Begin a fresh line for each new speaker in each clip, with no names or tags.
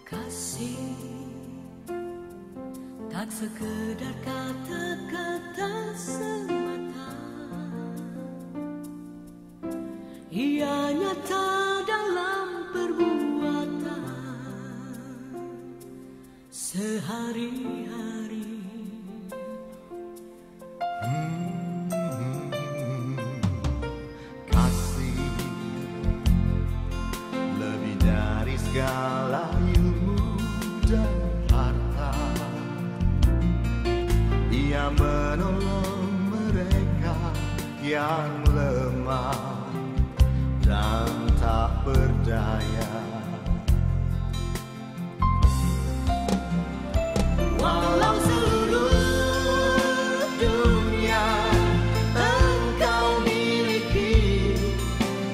Kasih tak sekedar kata-kata semata, ia nyata dalam perbuatan sehari-hari.
Kasih lebih dari segala ilmu dan harta, ia menolong mereka yang lemah dan tak berdaya. Walau seluruh dunia engkau miliki,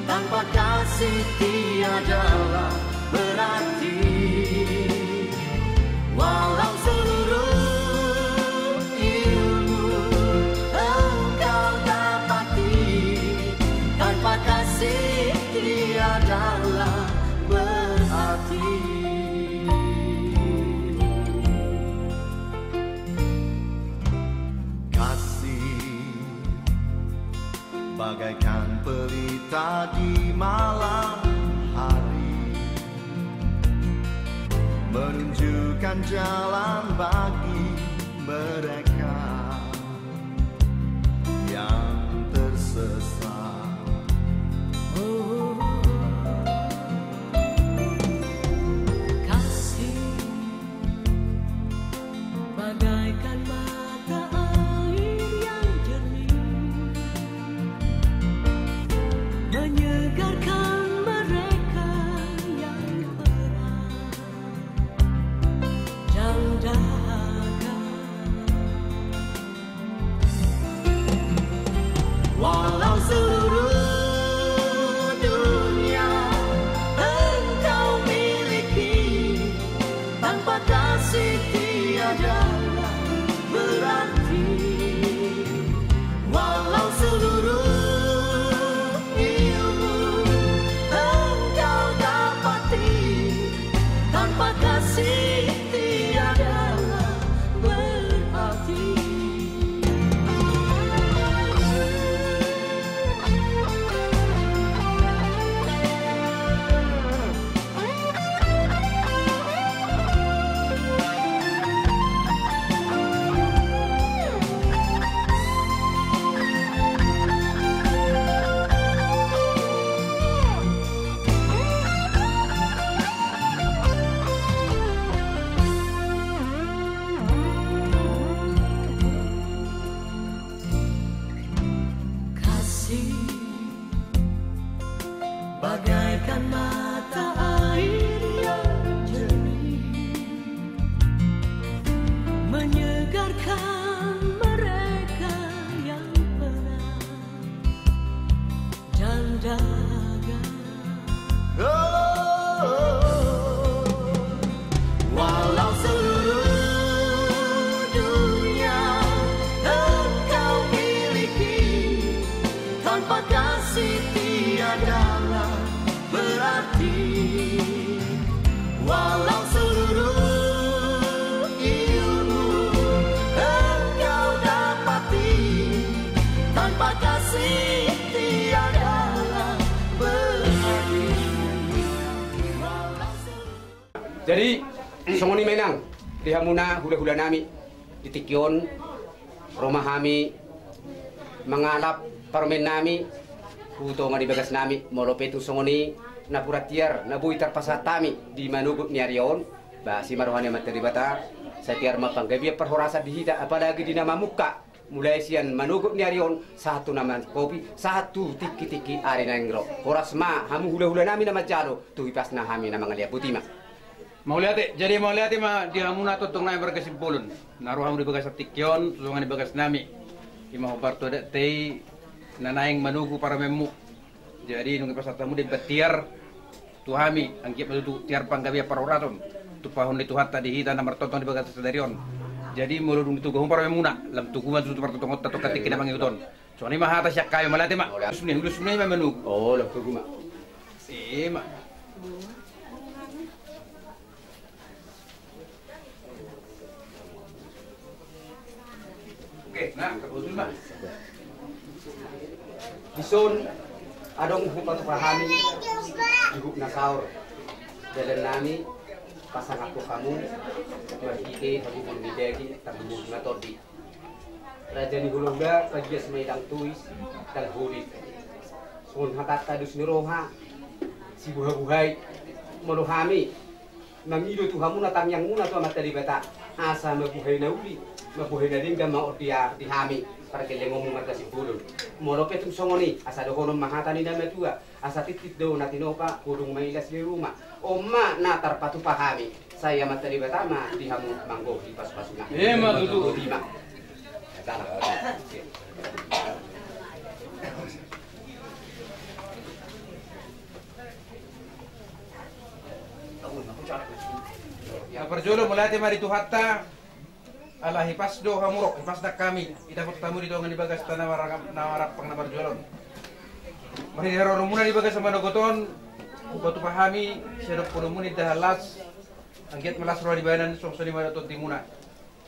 tanpa kasih tiadalah berarti. Walau seluruh ilmu engkau dapati, tanpa kasih tiadalah berarti. Bagaikan pelita di malam hari, menunjukkan jalan bagi mereka yang tersesat.
Kasih bagaikan mata air yang jernih, menyegarkan mereka yang perang jam dahaga.
Walau seluruh dunia engkau miliki, tanpa kasih tiadalah berarti. Walau seluruh ilmu engkau dapati, tanpa kasih tiadalah berarti.
Kasih bagaikan mata air yang jernih, menyegarkan mereka yang perang jam dahaga.
Walau seluruh dunia engkau miliki, tanpa kasih tiadalah berarti. Walau seluruh ilmu engkau dapati, tanpa kasih tiadalah berarti. Walau seluruh...
Jadi songoni menang di hamuna hula-hula nami di Tikyon rumah kami mengalap parmen nami huto nga di bagas nami molopetu songoni na puratiar na buitar pasatami di manugut ni Arion ba si marohani materi bata sa tiar mapanggabi perhorasa dihita apalagi di nama muka mulai sian manugut ni Arion satu nama kopi satu tiki-tiki arena ngro horas ma hamu hula-hula nami nama jalo tuhipas na kami na mga liya butima.
Mau lihat jadi mau lihat mah dia muna totong na berkesimpulan naruh di bagas Tikyon tulungan di bagas nami imah parto ada tei nanaing manugu para memu jadi nung pasatamu di betiar tuhami angkip itu tiar panggabi para oraton tu pahon di tuhat tadi hita nomor totong di bagas Sadarion jadi muludung itu gahum para memuna lam tukuman tu parto tongot tato katik kina mangiuton soalnya mah atas yak kayo malate mah sunih mah menug
oh lam tuku mah
mah Oke, nah, kebetulan Mak.
Ison adong hupat pahami ibu nasaur jalan nami pasang aku kamu mahike habu pun bidegi tabung ngatodi raja ni hulungga pagias maidang tuis dan hulit sun hakat tadus niroha si buha-buhay meluhami mangido tu hamu natang yang muna tu amat tadi bata asa mabuhay na uli mabuhay na din gamang ordia dihami para que le ngomong marka si pulun moro petum songoni asa do kono mahata ni dame tua asa titit do natinopa kudung mailas di rumah oma na tarpatu pahami saya materi betama dihamu manggo di pas-pasuna
Ma dudu
lima
Perjolo mulai mari tu hatta ala hipas do hamurok hipas dak kami ita pot tamu di dongan di bagas tanah nawarak pang nabar jolon mari hero rumuna di bagas sama dogoton batu pahami sedok pulumuni dahalas angget melas roh di badan sok soni madatot timuna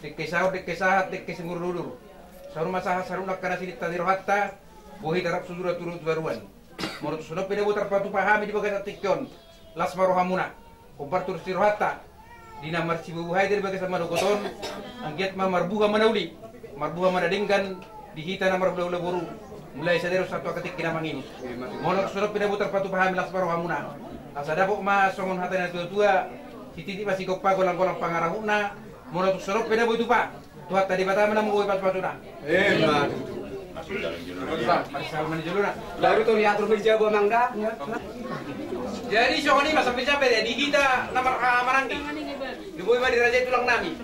dek kesahat dek kesengur dulur saru masaha saru nak kana sidit tadi rohatta bohi darap sudura turut baruan morot sunop pede butar batu pahami di bagas tikon las maro hamuna obar turus rohatta dina marci bubuhay dari bagas sama dogoton angget ma marbuha manauli marbuha manadingkan dihita na marbuha boru mulai sadero satu ketik kina mangin monok surop pinabutar patu pahami las paro hamuna asada pok ma songon hata na tua titi masih kok pagolang-golang pangarahuna monok surop pinabu itu pak tuhat tadi bata mana mau pas patuna
ma
masal mani juluna
baru tuh liatur berjago mangga
jadi songoni masa sampai dihita namar maranggi Ibu di raja tulang nami,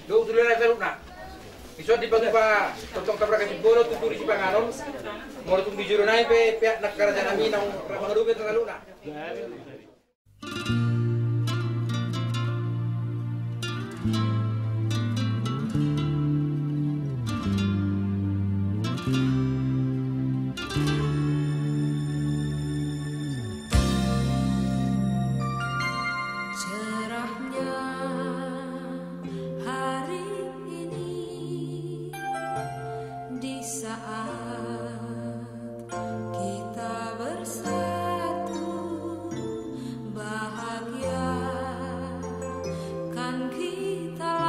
do tulang na feluk na. Iso di pagpa totong tabrak si bolo tuturi si pangaron, mo tung di juro nai pe pihak nak karaja nami nang pangarupe terlalu na.
Cerahnya hari ini di saat kita bersatu bahagia kan kita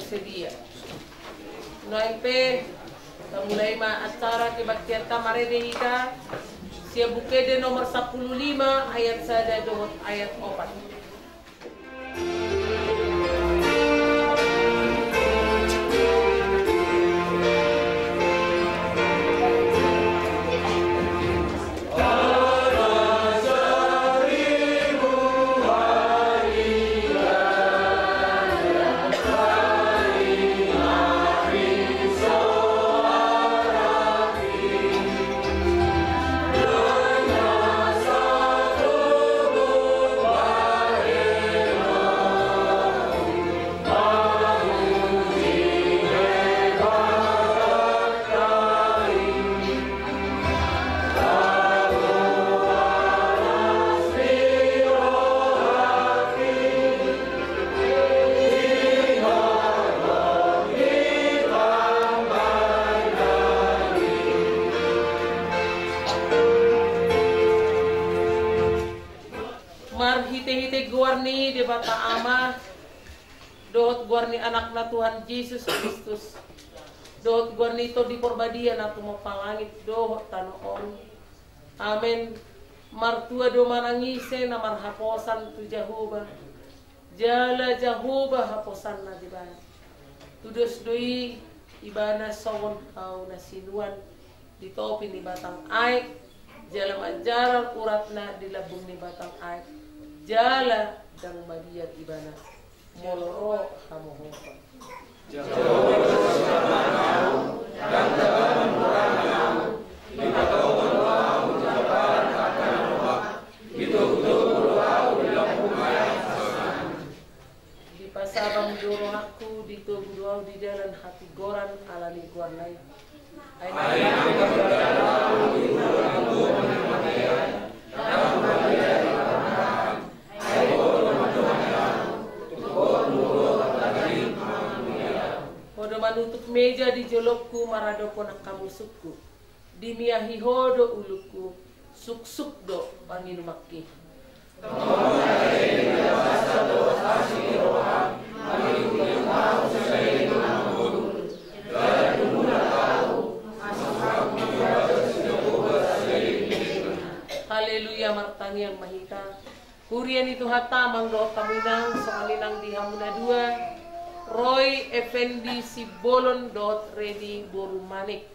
bersedia. Noipe mulai acara kebaktian tamarede ita sia bukede nomor 15 ayat 1 dohot ayat 4. Hite-hite guarni di bata ama dohot guarni anak na Tuhan Yesus Kristus dohot guarni to di porbadian na tumapalangit dohot tanoon amen martua do manangise na marhaposan tu Jehovah jala Jehovah haposan na diban tudos doi ibana sawon au na sinuan di topi ni batang aik jala manjaran urat na di labung ni batang aik jala dang madiat ibana moloro hamohofa di pasabang doro aku di tubuh di dalam hati goran ala lingkuan lain manutuk meja di jolokku maradoko nak kamusukku dimiahi hodo uluku suk-suk do panginumakki Haleluya martangi yang mahita kurian itu hata mangdo kaminang soalinang di Hamuna 2 Roy Effendi Sibolon dot ready borumanik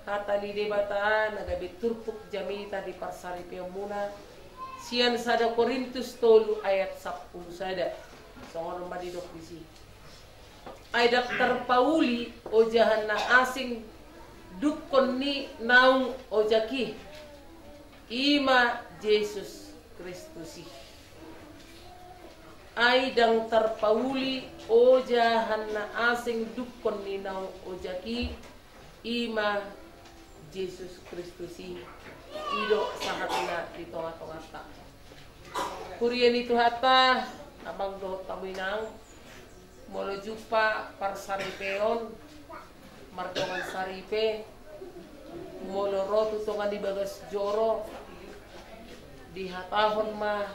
kata di debata nagabe turpuk jamita di parsari peomuna sian sada Korintus tolu ayat 10 sada songon madi dok disi ay Dr. Pauli ojahan na asing dukon ni naung ojaki ima Yesus Kristusi ay dang terpauli ojahan na asing dukon ni naung ojaki ima Yesus Kristusi ido sahatina di tonga-tonga ta kurian itu hata abang do taminang molo jupa parsaripeon martongan saripe molo rotu tonga di bagas joro di hatahon mah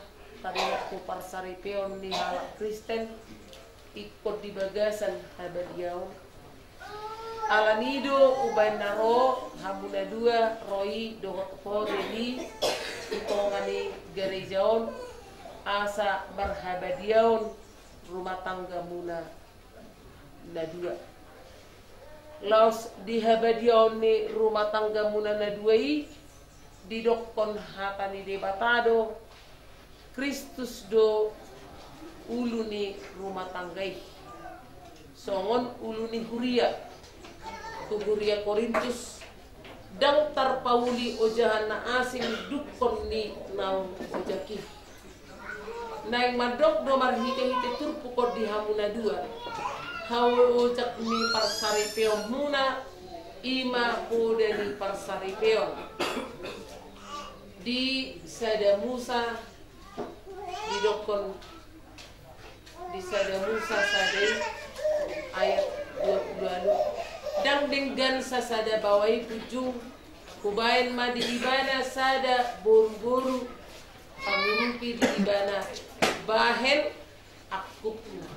tadi waktu parsaripeon di halak Kristen ikut di bagasan habadiaon alanido ubain naro Hamuna 2 roi dohot po dedi itongani gerejaon asa berhabadiaon rumah tangga muna na 2 laos di habadiaon ni rumah tangga muna na 2 di dokon hatani debatado Kristus do uluni rumah tanggai songon uluni huria tu huria Korintus dang tarpauli ojahan na asing dukon ni naung ojaki naing madok do marhite-hite turpukod di Hamuna 2 hawo ojak ni parsaripeon muna ima kuda di parsaripeon di sada Musa di dokon di sada Musa sadai ayat 22 dang dengan sasada bawai pujung kubain ma di ibana sada buru-buru pangumpi di ibana bahen akupna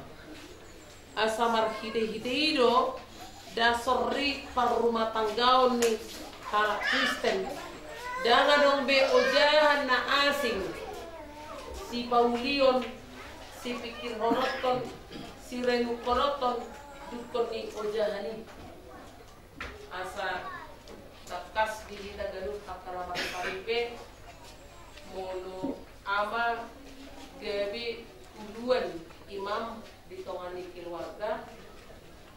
asamar hite-hiteido da sorri par rumah tanggaon ni halak Kristen danga dong be ojahan na asing si Paulion si pikir horoton si renu koroton dukon ni ojahani asa takas di hita galut hakalamat paripe mono ama gabi uluan imam ditongani keluarga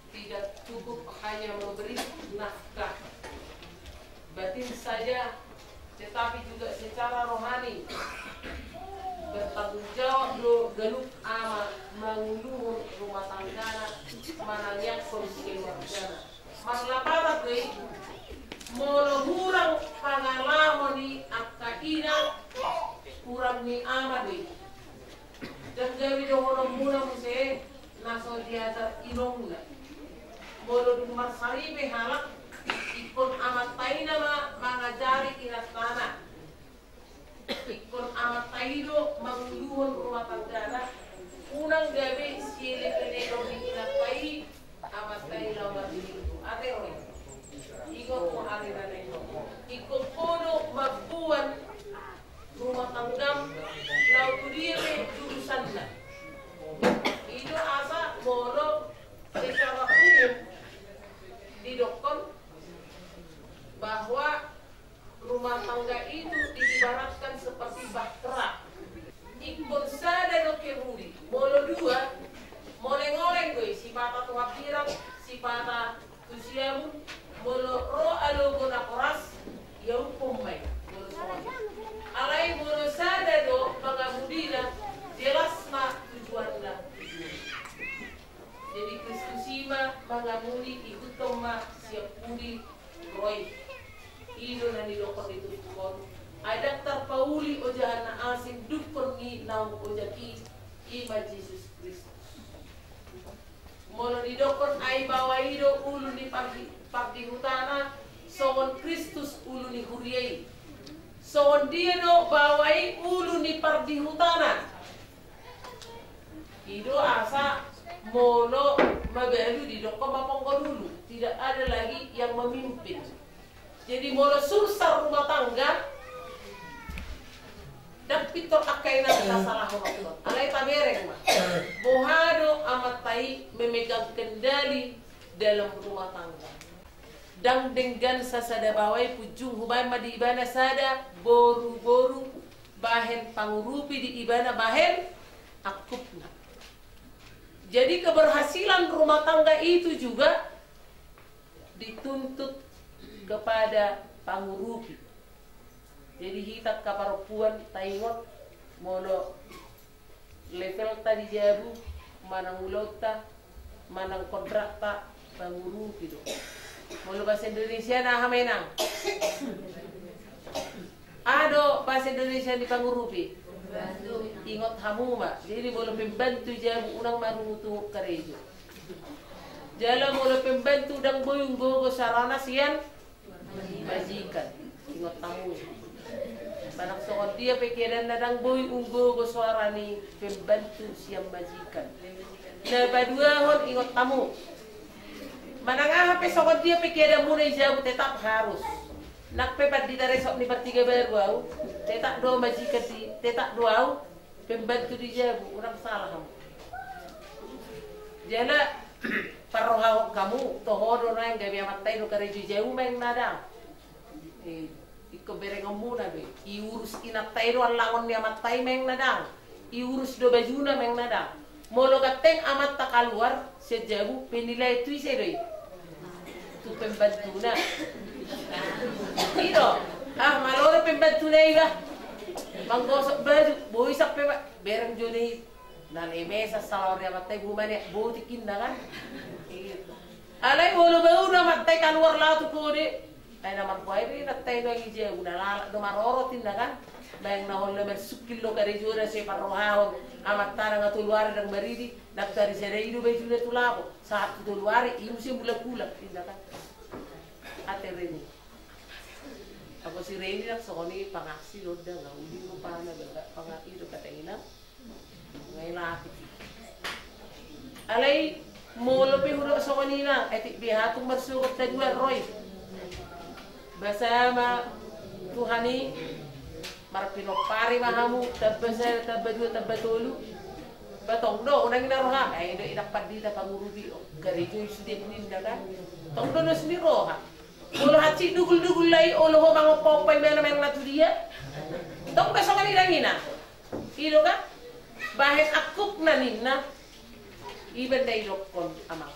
tidak cukup hanya memberi nafkah batin saja, tetapi juga secara rohani bertanggung jawab lo galup ama manguluhun rumah tanggana manangyak kondisi keluarga maslapata kay molo hurang pangalaman ni akaina kurang ni ama kay dan gabi do hono muna muse naso diata ilong na molo dumar saribe halak ikon amat taina mangajari kinat tanah ikon amat taido manguluhon rumah tanggana unang gabi sile kene do kinat tai amat taina manguluhon ate oi ikon ko alira neko ikon kono magbuan rumah tanggam lau tudire jurusan na itu asa molo secara umum didokon bahwa rumah tangga itu diibaratkan seperti bahtera ikut sada do kerudi molo dua moleng-oleng gue si pata tuha pirang si pata tusiamu molo ro alo gona koras ya hukum mai molo soal alai molo sada do pangamudina jelas na tujuanna jadi Kristusima mangamudi ikutoma siap pudi roy ido na nilokon itu tukon ada terpauli ojana asing dukon ni naum ojaki ima Jesus Kristus mono didokon ai bawa ido ulu ni pagi hutana soon Kristus ulu ni huriai soon dia do bawai ulu ni pardi hutana ido asa mono mabalu didokon mapongko dulu tidak ada lagi yang memimpin. Jadi molo sursar rumah tangga dan pitor akaina salah waktu. Alai tamereng mah. Bohado amat tai memegang kendali dalam rumah tangga. Dan dengan sasada bawai pujung hubay madi ibana sada boru-boru bahen pangurupi di ibana bahen akupna. Jadi keberhasilan rumah tangga itu juga dituntut kepada pangurupi. Jadi hitak kaparupuan taingot mono level tadi jabu manang ulota manang kontrakta pangurupi do. Mono bahasa Indonesia nah hamenang. Ado bahasa Indonesia di pangurupi. Ingot hamuma. Jadi mono pembantu jabu unang marungutu karejo. Jala mono pembantu dang boyung gogo sarana sian majikan ingot tamu banak sokot dia pikiran nadang boy unggo go suara ni pembantu siam majikan na badua hon ingot tamu manang apa sokot dia pikiran muna jauh tetap harus nak pepat di taresok ni bertiga baru tetap doa majikan di tetap doa pembantu di jauh orang salah kamu jala parohaw kamu tohodo na yang gabi amat tayo karejo jauh main nada iko bereng muna be iurus inat tayo ang langon ni amat tayo main nada iurus do bajuna main nada molo gateng amat takaluar sejauh penilai tu isedoy tu pembantu na ito maloro pembantu na iba manggosok baju boy sak bereng joni nalay mesa sa lawar amat tayo bumani botikin na kan alay bolo ba una matay kaluar lato ko di ay naman ko ay natay do ije una la do maroro tindakan bayang nahol na sukil lo kare jura se parrohaw amat tara nga tulwar dang maridi daktari sere ido be jule tulabo saat tulwar iu se bulak-bulak tindakan ate reni ako si Reni nak sokoni pangaksi do dang uli mo pa na pangaki do kataina ngay lapit alay Molo pe huro so kanina, etik bihatong marsukot na dua roy. Basama Tuhani, marpinopari mahamu, tabasa tabadua tabatulu. Batong do, unang inaroha, ay do inakpad dita pangurubi o. Garijo yung sudin ninda kan. Tong do no siniroha. Molo hatsi dugul-dugul lay olo ho mga popay mena mena natu dia. Tong beso kanina ngina. Ilo ka? Bahit akuk na ninna. Iban na ilokon amang.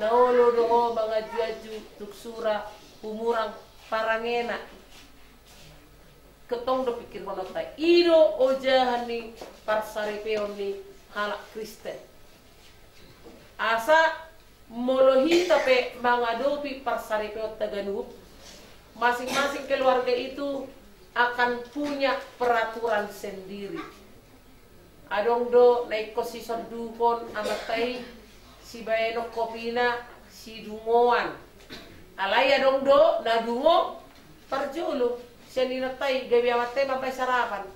Naolo do mga juaju, tuksura, umurang parangena. Ketong do pikir kono tay. Iro ojahan ni parsaripeon ni halak Kristen. Asa molohi tape mga dopi parsaripeon taganup. Masing-masing keluarga itu akan punya peraturan sendiri. Adong do naik kosison dukon amatay si bayano kopina si dungoan. Alay adong do na dungo parjolo siya ninatay gabi amatay mabay sarapan.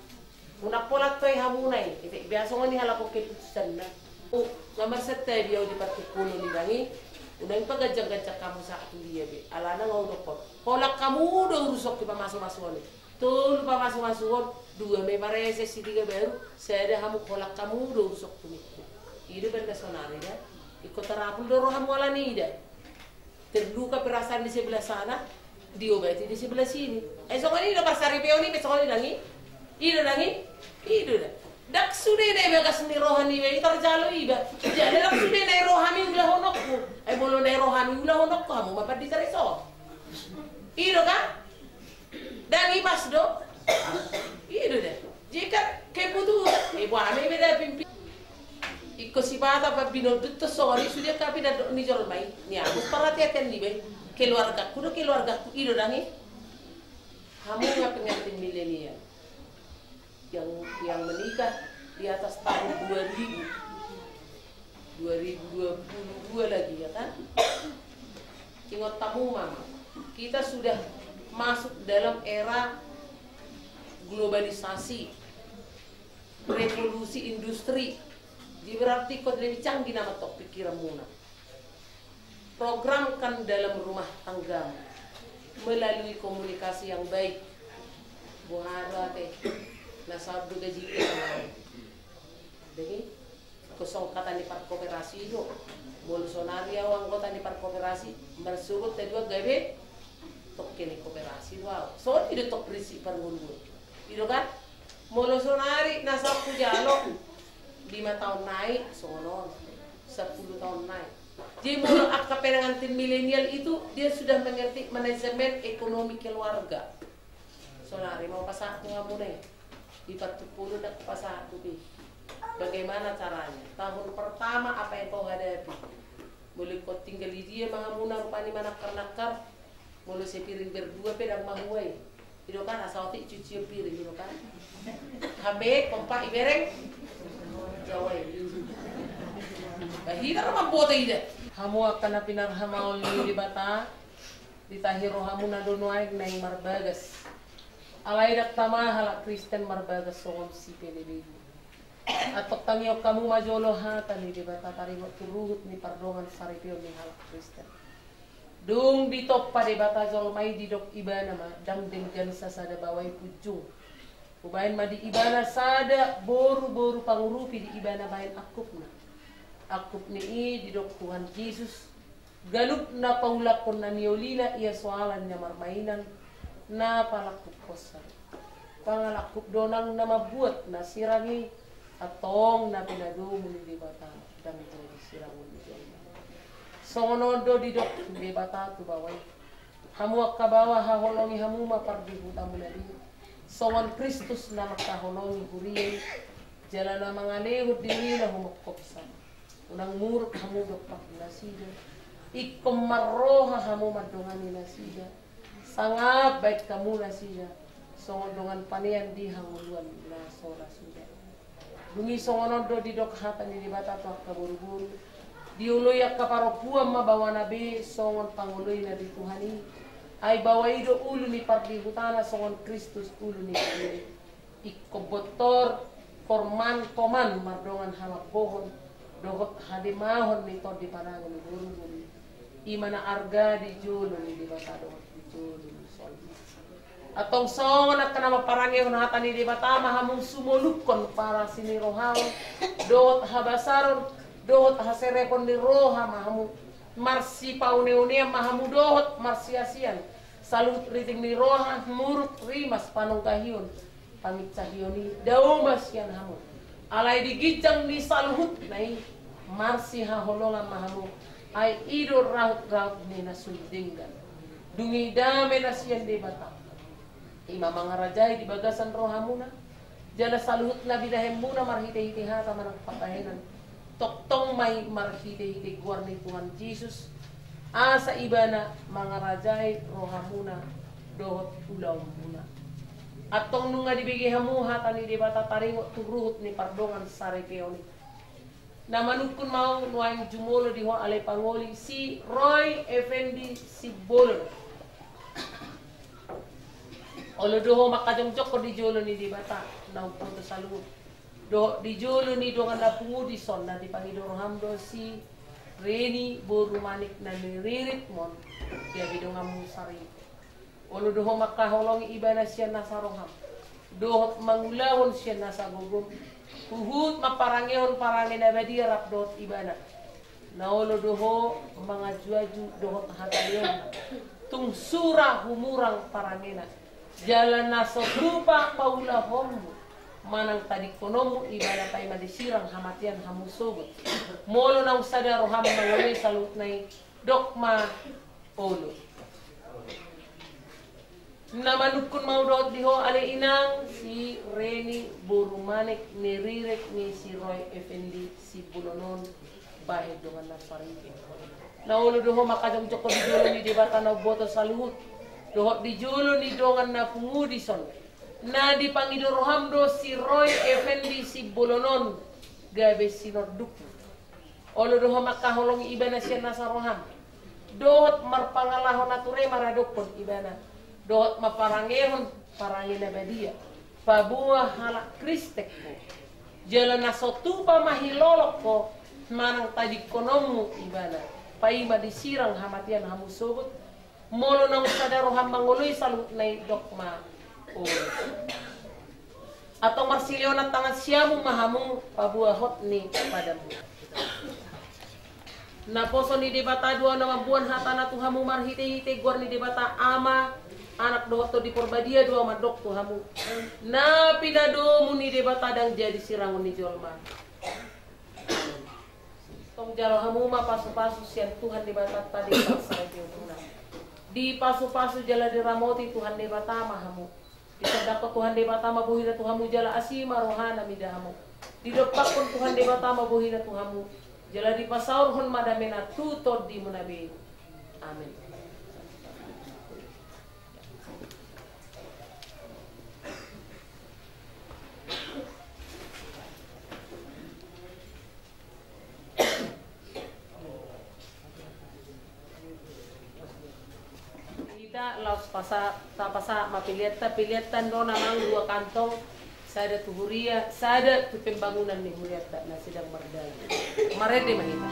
Unak polat to'y hamunay. Iti biasa nga ni halako kiputusan na. O ngamar sa tayo di partipulo ni Rangi. Unang pagajang-gajang kamu sa ato liya be. Ala na nga unokon. Kolak kamu do urusok di pamasok-masukon. Tulo pamasok-masukon. Dua may parese si tiga baru, saya ada hamu kolak kamu do sok tumiku. Ide benda sonari ya. Ikut terapul do rohamu ala nida. Terluka perasaan di sebelah sana, diobati di sebelah sini. Esok ini do pasari peoni besok ini nangi. Ido nangi. Ido dah. Dak sudah deh bagas ni rohani be terjalo iba. Jadi dak sudah deh rohami ulah honokku. Bolo deh rohami ulah honokku kamu mapat di so. Ido kan? Dangi mas do. Itu deh. Jika kebutuh, buahnya beda pimpin. Iko si bata pa binol dito sorry sudah kapi dah ni jol mai. Ni aku perhatian ni be. Keluarga ku itu dangi. Kamu nggak pengantin milenial yang menikah di atas tahun 2022 lagi ya kan? Ingat tamu mama. Kita sudah masuk dalam era globalisasi, revolusi industri. Jadi berarti kau lebih canggih nama tok pikiran muna. Programkan dalam rumah tangga melalui komunikasi yang baik. Buhara teh, nasabdo gaji kita. Jadi kosong kata di park koperasi itu, Bolsonaro anggota di park koperasi bersurut kedua gawe tok kini koperasi. Wow, so tidak tok berisi pergundur. Itu kan, Bolsonaro nasa kujalo 5 tahun naik, sonon 10 tahun naik. Jadi mulu akta pengantin milenial itu dia sudah mengerti manajemen ekonomi keluarga. Sonari mau pasang ngamu nih di 40 dak pasang tuh. Bagaimana caranya? Tahun pertama apa yang kau hadapi? Mulai kau tinggal di dia mengamuna rupanya manakar-nakar, mulai sepiring berdua pedang mahuai. Itu kan asal cuci piring itu kan. Habe kompak ibereng Jawa itu. Bahira mambote ide. Hamu akan pinarhamaol ni di bata ditahiro hamu na donoay na marbagas. Alay dak tama halak Kristen marbagas songom si pelebigu. At pagtangyo kamu majolo hatan ni di bata tarimot turuhut ni pardongan saripyo ni halak Kristen. Dung ditop pa di bata zolmay didok ibana ma dang denggan sa sada baway pujung. Ubahin ma di ibana sada boru-boru pangurupi di ibana bahin akup na. Akup ni didok Tuhan Yesus. Galup na paulakon na niolila iya soalan niya marmainan na palakup kosan. Pangalakup donang na mabuat na sirangi atong na pinadumo ni bata dang di sirangon ni Diyan. Songonondo di dok di bata tu baway. Hamu kabawa haholongi hamu mapardi hutamu na di. Songon Kristus na makaholongi huriye. Jalan na mga lehot dili na humukopsan. Unang muruk hamu dokpak nasida. Ikom marroha hamu madongani nasida. Sangap baik kamu nasida. Songon dongan panian di hanguluan na sora suda. Dungi songonondo di dok hatan di bata tu kaburu-buru. Diuloy ak kaparopuan mabawa nabi songon panguloy na di Tuhani ay bawaido ulo ni pardi hutana songon Kristus ulo ni Kristus ikobotor korman koman mardongan hamak bohon dohot hadimahon ni to di panangan ni guru imana arga di julu ni di bata dohot di julu ni sol atong songon at kanama parangi hata ni di bata mahamung sumulukon para sini rohang dohot habasaron dohot haserekon ni roha mahamu marsi paune-unea mahamu dohot marsiasian salut riting ni roha muruk rimas panong kahiyon pamit sahioni daumas yan hamu alay digijang ni saluhut nai marsi haholonga mahamu ay idor raut ni nasundinggan dungi dame nasiyan di bata ima mga rajay di bagasan rohamuna jala saluhut na bidahemuna marhite-hite hata manang patahenan toktong may marhite-hite guar ni Tuhan Yesus asa ibana mga rajay rohamuna dohot ulaw muna atong nunga dibigi hamu hata ni di bata taringot turuhut ni pardongan sare peoni na manukun mau nuayang jumolo di ho alay pangoli si Roy Effendi si Bolo olo doho makajong-jok ko di jolo ni di bata na upunto sa luhut do di jolo ni dongan na pungudison na di pangidoro hamdo si Reni Borumanik na niririt mon kaya bidongan mo sarili olo doho makaholong iba na siya nasa roham dohot mangulahon siya nasa gugum huhut maparangihon parangin na badia rap dohot iba na olo doho mga juaju dohot hataliyon tung sura humurang parangina jalan naso lupa paulahom manang tadi konomu iba na tayo madisirang hamatian hamusogot molo na usada roham mangulay salut na dokma olo namanukun mau doot diho ale inang si Reni Borumanik nirirek ni si Roy Effendi si Bulonon bahid dengan nasarike na ulo doho makajong joko di julo ni debata na boto saluhut doho di julo ni dongan na pungudison na di pangidoroham do si Roy Effendi si Bulonon gabe sinorduk ulo doho makaholong iba na siya nasaroham dohot marpangalahon nature maradokon iba na dohot maparangehon parangin na badia pabuah halak kristek ko jalan nasotupa mahilolok ko manang tadi konomu ibana paima disirang hamatian hamusogot molo nang sadaro hamangoloy salut na dokma o atau marsilyo na tangan siyamu mahamung pabuahot ni padamu na poso ni debata dua nama buan hatana tuhamu marhite-hite guar ni debata ama anak dohot to di porbadia dua madok tuhamu na pinado muni debata dang jadi sirangun ni jolma tong jalo hamu ma pasu-pasu sian Tuhan debata tadi paksa diuna di pasu-pasu jala di ramoti Tuhan debata mahamu di sedako Tuhan debata mabuhina tuhamu jala asima rohana midahamu di depak pun Tuhan debata mabuhina tuhamu jala di pasaur hon madamena tutod di munabi amin. Kita laos pasa mapiliatan do namang dua kantong sada tuhuria sada tu pembangunan ni huriata na sedang merdaya marede mahita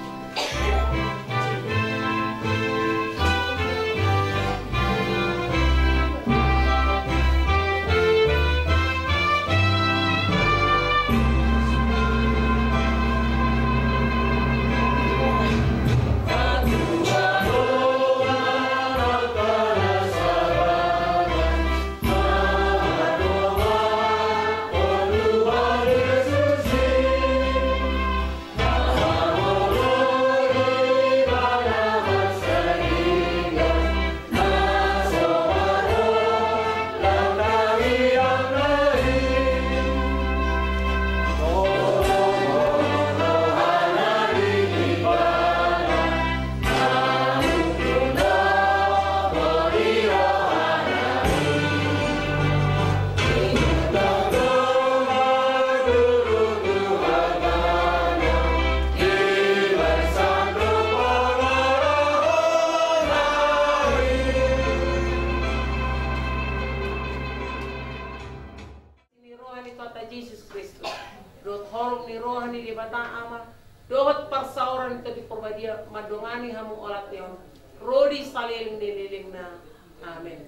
dohot persauran ito di porbadia madongani hamu olat yon rodi saliling dililing na. Amen.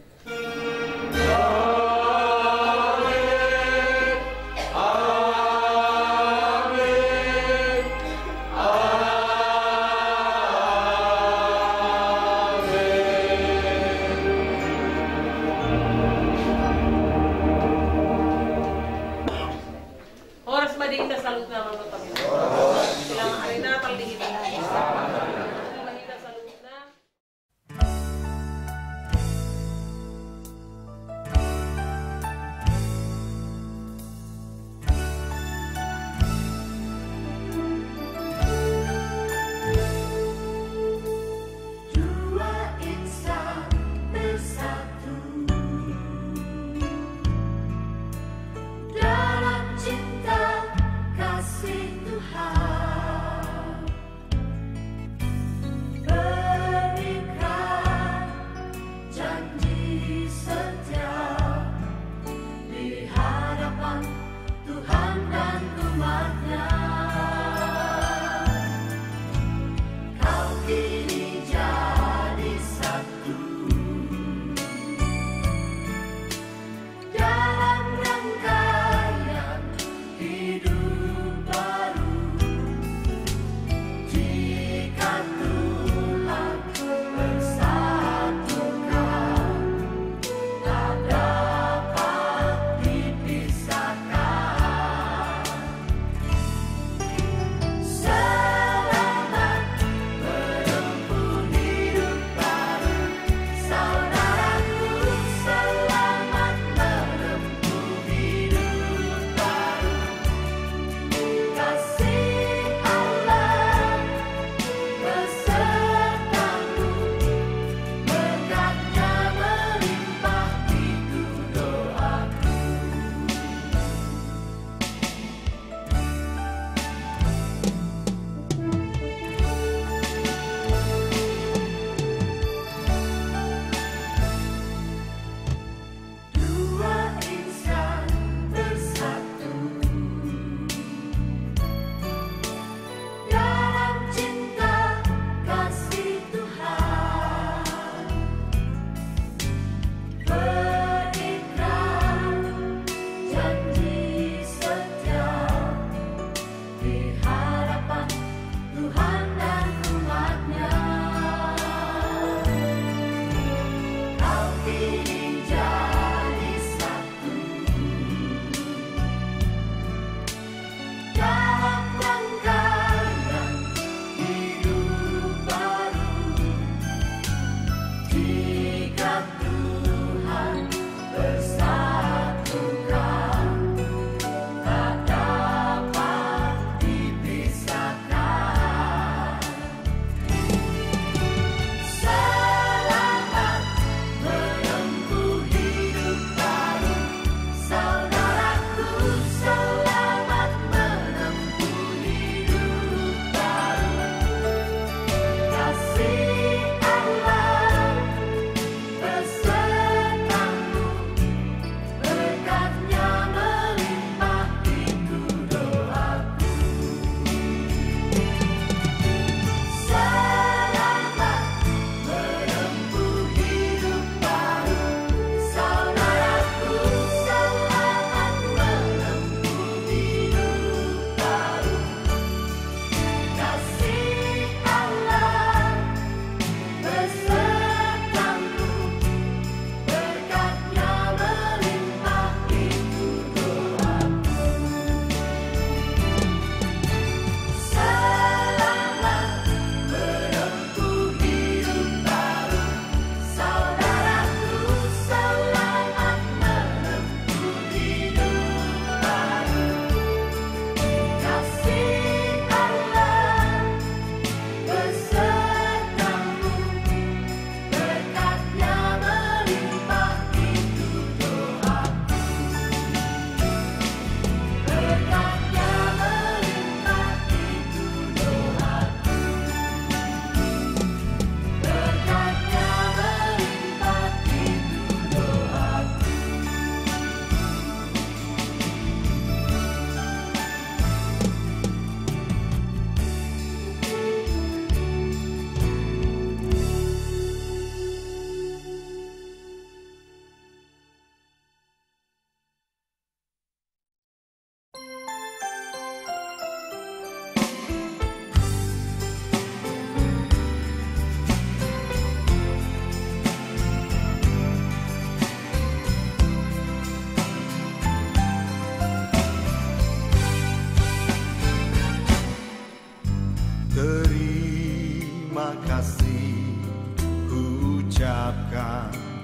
Oras mading na salut na mga Panginoon. Silang ari na talihita. Mahina salut na.
Dua insan bersatu dalam cinta kasih Tuhan, berikan janji setia di hadapan Tuhan dan umat-Nya. Kau kini jadi satu dalam rangkaian hidup baru. Jika Tuhan bersatukan, tak dapat dipisahkan. Selamat menempuh hidup baru, saudaraku. Selamat menempuh hidup baru. Kasih Allah besertamu, berkat-Nya melimpah, itu doaku. Dua insan bersatu dalam cinta kasih Tuhan, berikrar janji setia di hadapan Tuhan dan umat-Nya. Kau kini jadi satu dalam rangkaian hidup baru. Jika Tuhan bersatukan, tak dapat dipisahkan. Selamat menempuh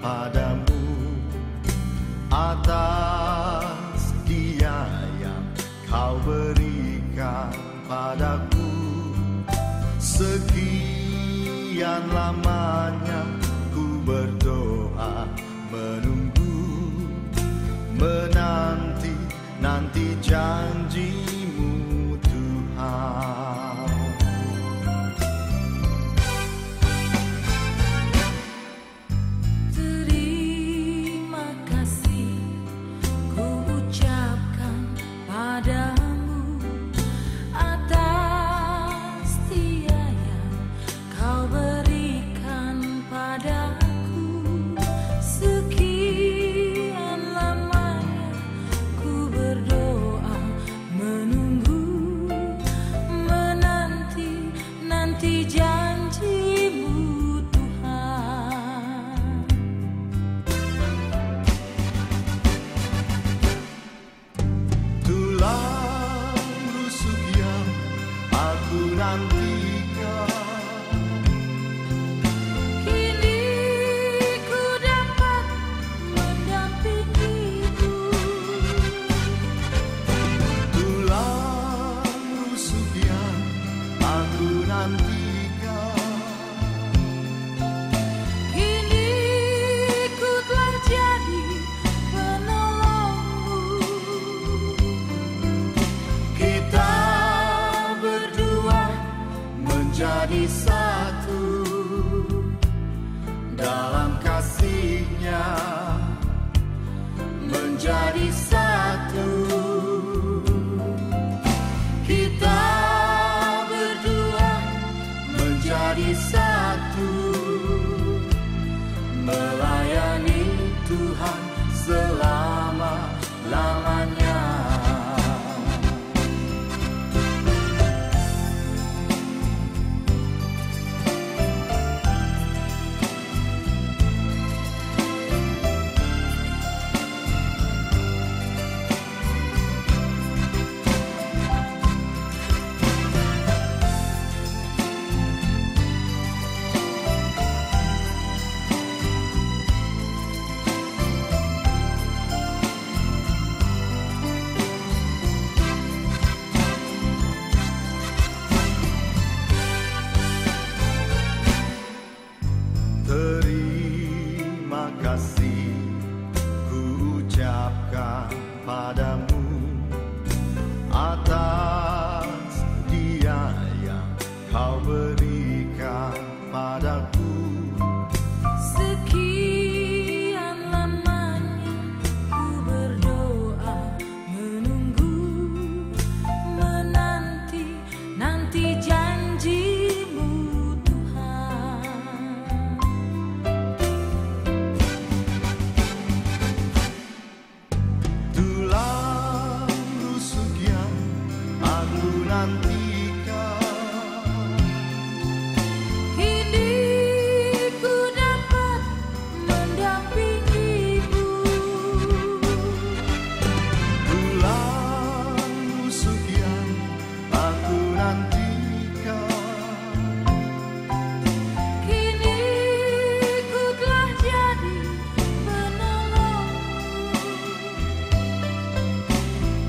padamu atas Dia yang kau berikan padaku. Sekian lamanya ku berdoa, menunggu, menanti janji-Mu Tuhan.
Terima kasih ku ucapkan padamu atas setia yang kau berikan padaku. Sekian lamanya ku berdoa, menunggu, menanti janji-Mu Tuhan.
Tulang rusuk yang aku nantikan,
Kini ku dapat mendampingi-Mu.
tulang rusuk yang aku nantikan.
Kini ku telah jadi penolong-Mu.
Kita berdua menjadi satu dalam kasih-Nya, menjadi satu. Kita berdua menjadi satu, melayani Tuhan selama-lamanya. Terima kasih ku ucapkan padamu atas Dia yang kau berikan padaku.
Sekian lamanya ku berdoa, menunggu, menanti janji-Mu Tuhan.
Tulang rusuk yang aku nantikan,
Kini ku dapat mendampingi-Mu.
tulang rusuk yang aku nantikan.
Kini ku telah jadi penolong.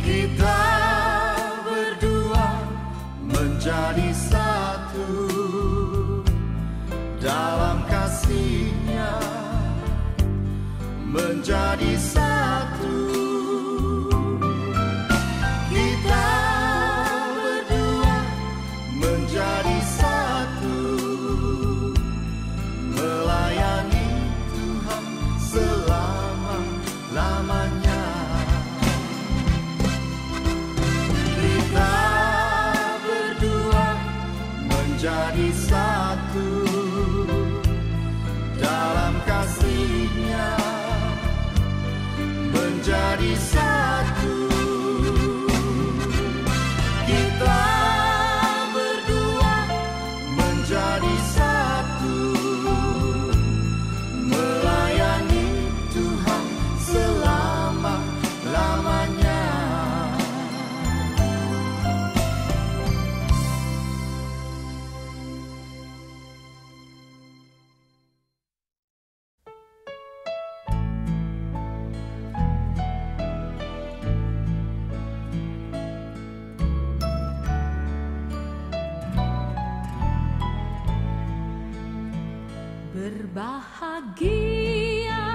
Kita berdua menjadi satu dalam kasih-Nya, menjadi satu. Kita berdua menjadi satu, melayani Tuhan selama-lamanya. Kita berdua menjadi satu dalam kasih-Nya,
Berbahagia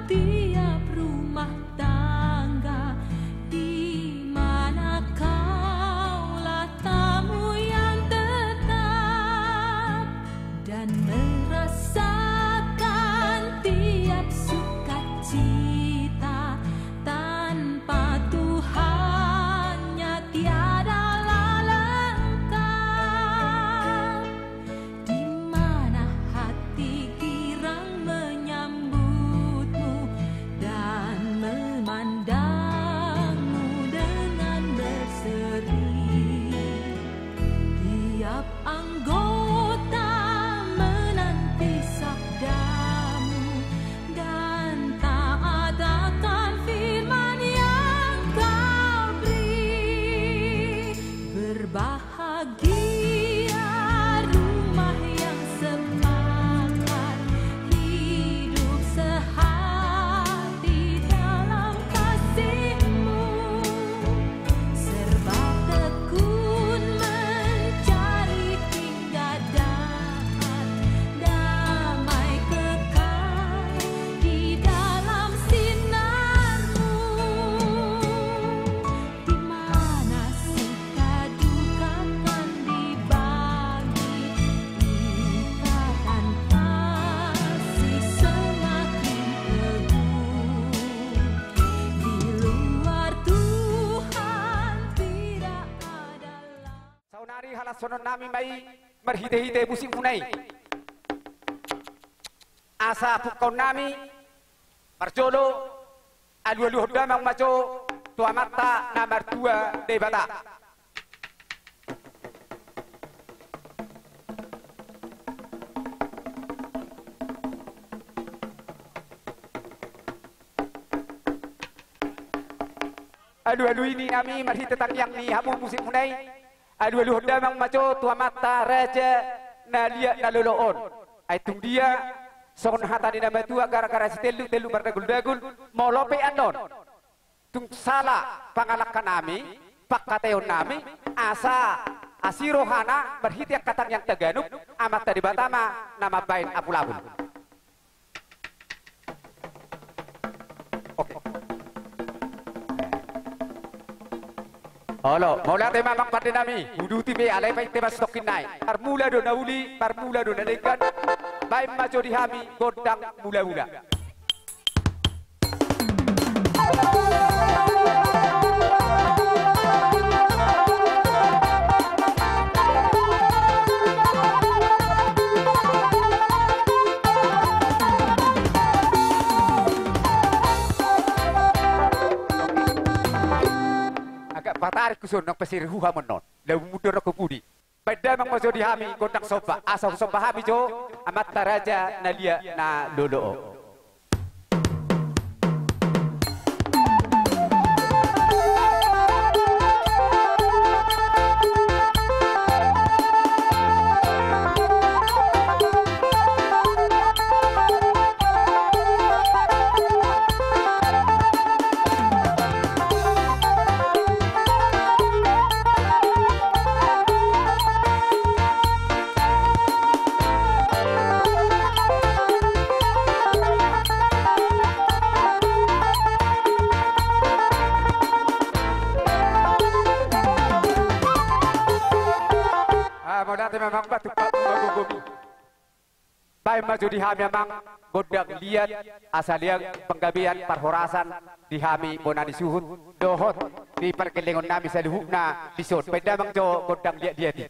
tiap rumah tangga di mana kaulah tamu yang tetap dan merasakan tiap sukacita. Tanpa Tuhannya tiadalah lengkap. Di mana hati girang menyambutmu dan memandangmu dengan berseri. Tiap anggota menanti sabdamu dan taat akan firman yang kau beri. Berbahagia rumah yang sepakat, hidup sehati dalam kasih-Mu. Serba tekun mencari hingga dapat damai kekal di dalam sinar-Mu. Di mana suka duka kan dibagi, ikatan kasih semakin teguh. Di luar Tuhan tidak ada lagi.
Saunari halasonon nami mai merhite-hite musim punai. Asa pukau nami perjolo alu-alu hodamang maco tua mata nomor 2 de bata. Alu-alu ini nami merhite yang ni hamu musim punai. Alu-alu hodamang maco tua mata raja nalia naloloon. Ay tung dia songon hatani nama tua gara-gara si telu berdagul-dagul mau lope anon. Tung salah pangalakan nami, pakateon nami, asa asirohana berhitiak katang yang teganuk amat tadi batama nama bain apulabun. Oke. Halo, mula tema mang pada nami, udu tipe alai baik tema stokin naik. Parmula do nauli, parmula do nalekan, baik maco dihami, godang mula-mula. Patarik kusun nang pesir huha menon, lau mundur ke budi. Pada mang maco dihami, godang soba, asal soba hami jo, amat taraja nalia na lolo. Nanti memang batu gomi. Baik maju dihami memang godang liat asal yang penggabian parhorasan dihami bonani suhut dohot di perkelingon nami saluhukna disot beda mang jo godang liat dia di.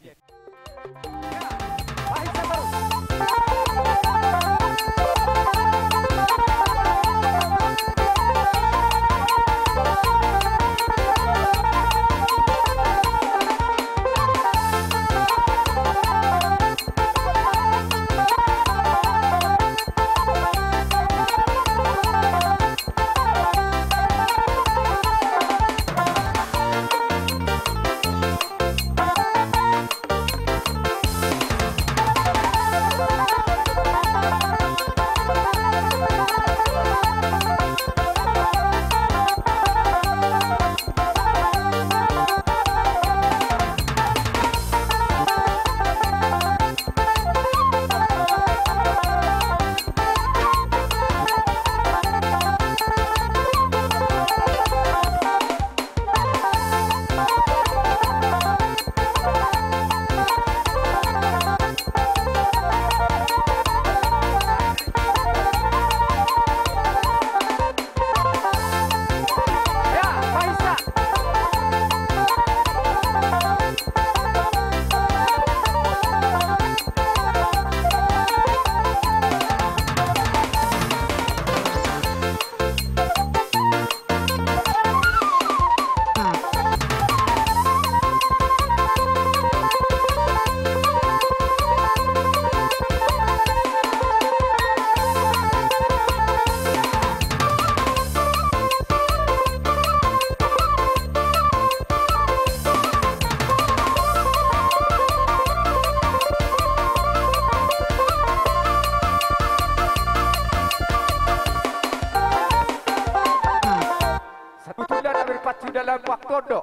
dalam waktu do.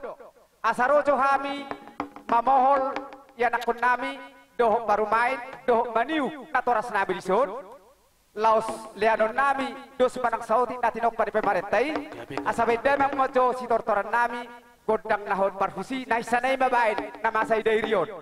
Asarojo kami mamohol yan akon nami dohok baru main dohok maniu natoras nabi dison. Laos leanon nami dos panang sauti natinok pa di pemerintah. Asabay demang mojo si tortoran nami godang nahon parfusi na isanay mabain na masay dairiyon.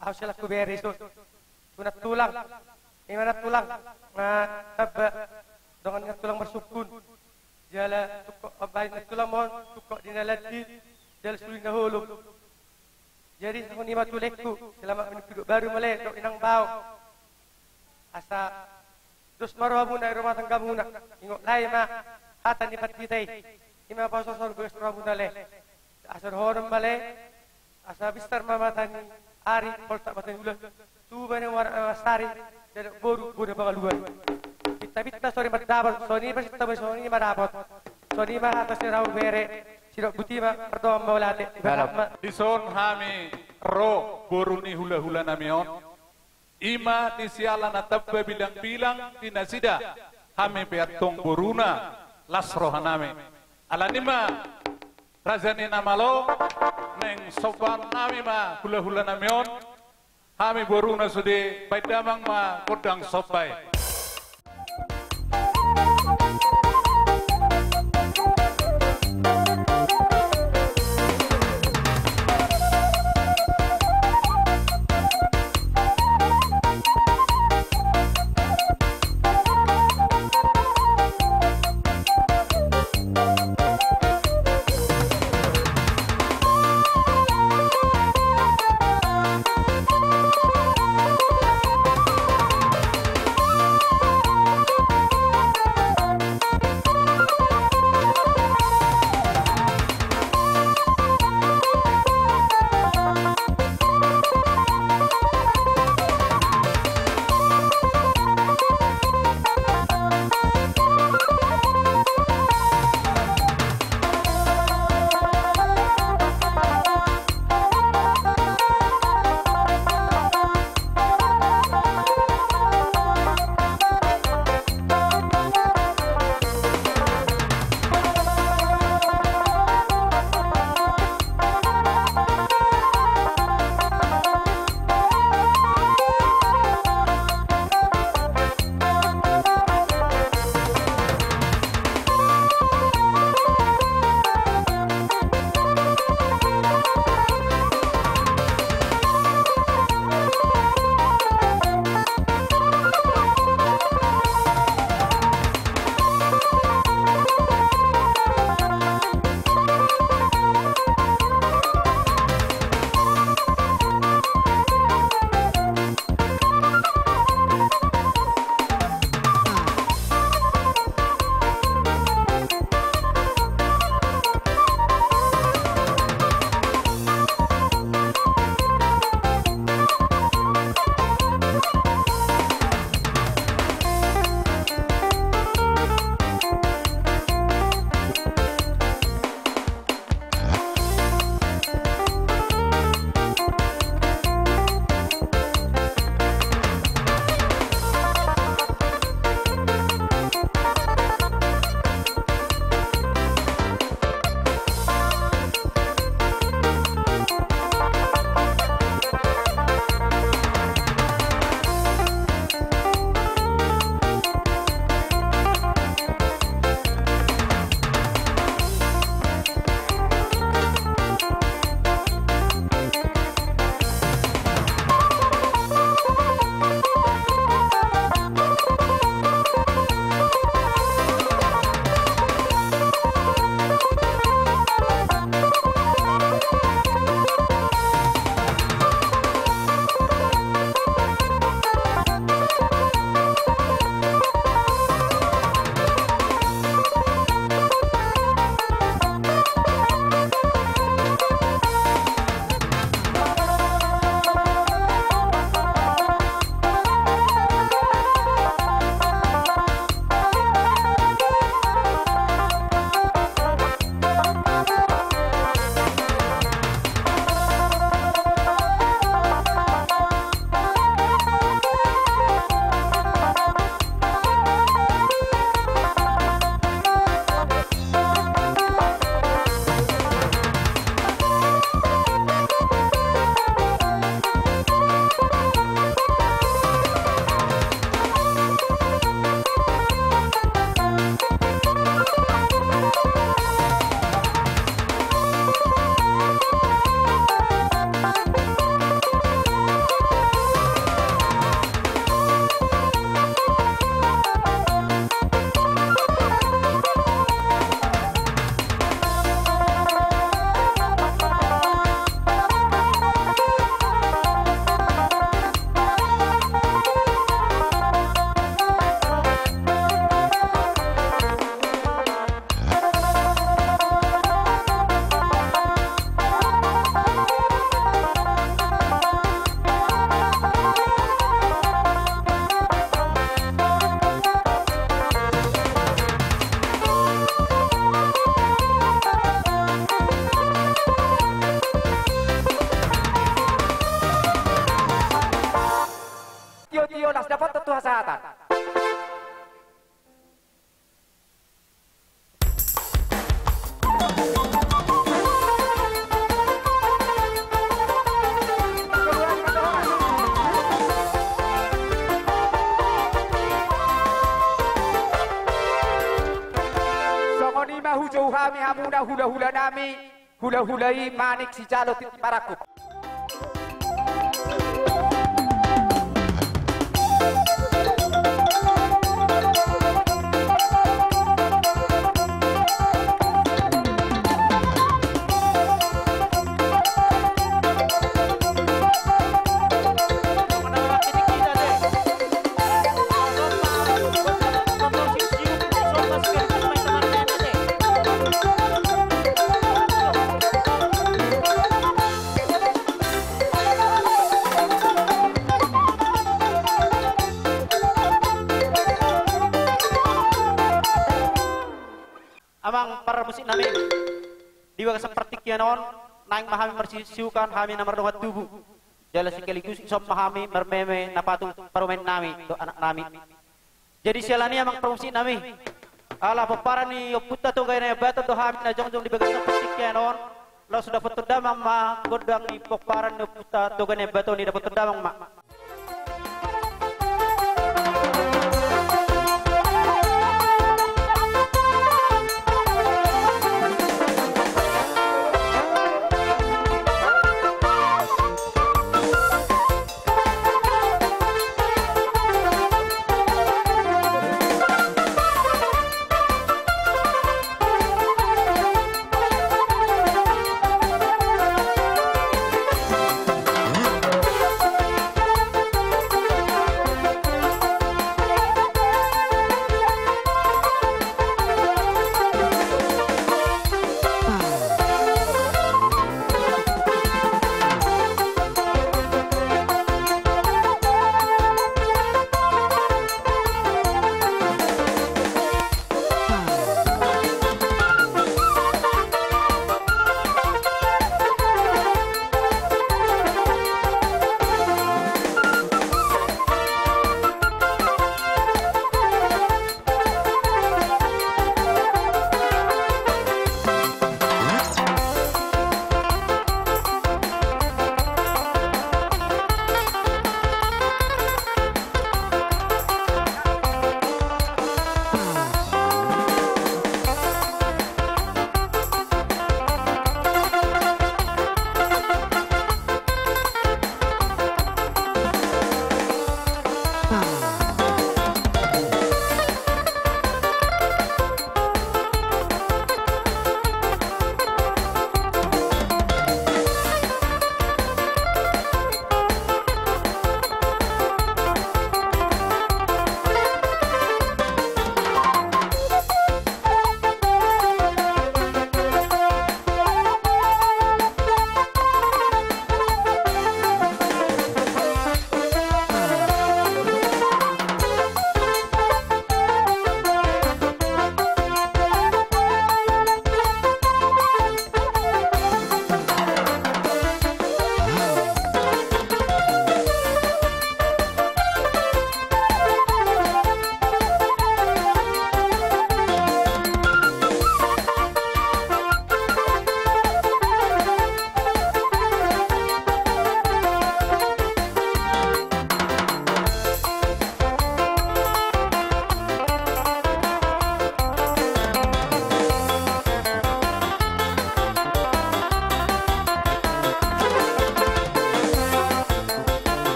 Ako sila kuberi so kunat tulang. Imana tulang na tabba dengan nga tulang marsukun. Jala tukok abay na tulang mo tukok dinalati jala suling nahulog. Jadi aku ni matulekku selama menipiduk baru malay dok inang bau. Asa terus maruha muna rumah tangga muna. Ingok lay ma hatan ni patitay. Ima pa sosor ko rumah muna le. Asar horom malay. Asa bistar mamatan ni ari polta matan ulah. Tuba ni war sari dari boru bakaluan. Kita sorry madapat. Soni pasita ba soni madapat. Soni ma atas ni raw bere. Sirok butima perdoa maulate.
Dison hami ro boruni hula-hula namion. Ima tisiala na tabba bilang-bilang tinasida. Hami beatong boruna lasroh nami. Alanima razani namalo neng sopan nami ma hula-hula namion. Hami boruna sude baidamang ma kodang sopai.
dapat tentu kesehatan. Songonima hujau kami hamuna hula-hula nami, hula-hulai manik si jalo paraku.
Amang para musik namin di bagas seperti kianon naing mahami mersisiukan hami nomor dongat tubuh jelas sekaligus isom mahami mermeme napatu parumen nami do anak nami jadi sialani amang promosi nami ala papara ni oputa to gaya bata to hami na jongjong di bagas seperti kianon lo sudah foto damang ma godang ni paparan ni oputa to gaya bata ni dapat damang ma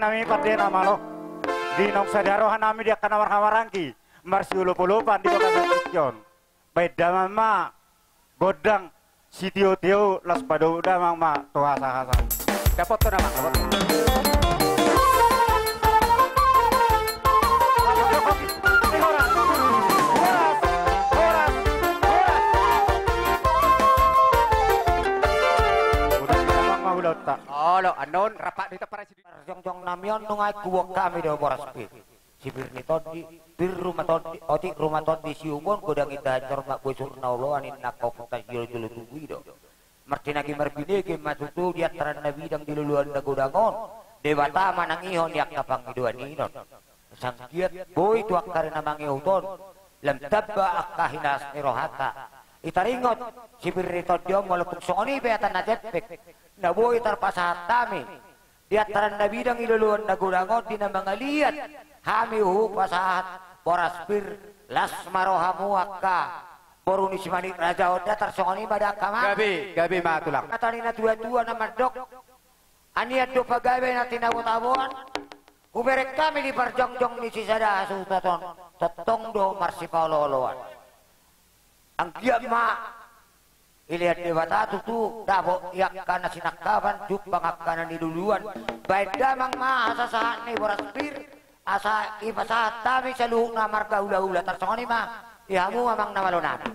nami padena malo. Dinong sadarohan nami dia kana warangki. Marsiulup-ulupan di Bagas Tikyon. Beda mama godang si tio-tio las padu damang ma tuhasa-hasa.
Dapat to nama, dapat. Oh, lo anon rapat di tempat
Jong-jong namion nungai kuwak kami do boras pi. Sibir ni todi bir rumah todi oti rumah todi siumon godang ita hancur mak busur naulo anin nakau putas julu-julu tuwi do. Martina ki marbine ki matutu di antara nabi dang diluluan da godangon. Dewata manang ihon yak kapang iduan inon. Sangkiat boy tuak kare namang ihuton. Lam tabba akahinas nirohata. Itaringot sibir ni todi walaupun songoni beatan na jetpek. Naboy tarpasahat kami. Di antara nabi dang iluluan na godangon di na mga liat. Hami pasahat boraspir las marohamu akka boruni simani raja oda tersongoni pada kamar
gabi matulang
katani na tua-tua na madok aniat do pagawe na tinawon-tawon uberek kami di parjong-jong ni sisada asutaton totong do marsipaloloan ang kiama ilihat dewata tutu dabo yak kana sinakaban juk pangakana ni duluan baik damang maha sasahat ni boraspir asa ipasat kami sa luhong na marga ula-ula tarsongoni ma ihamu mamang namalo namin.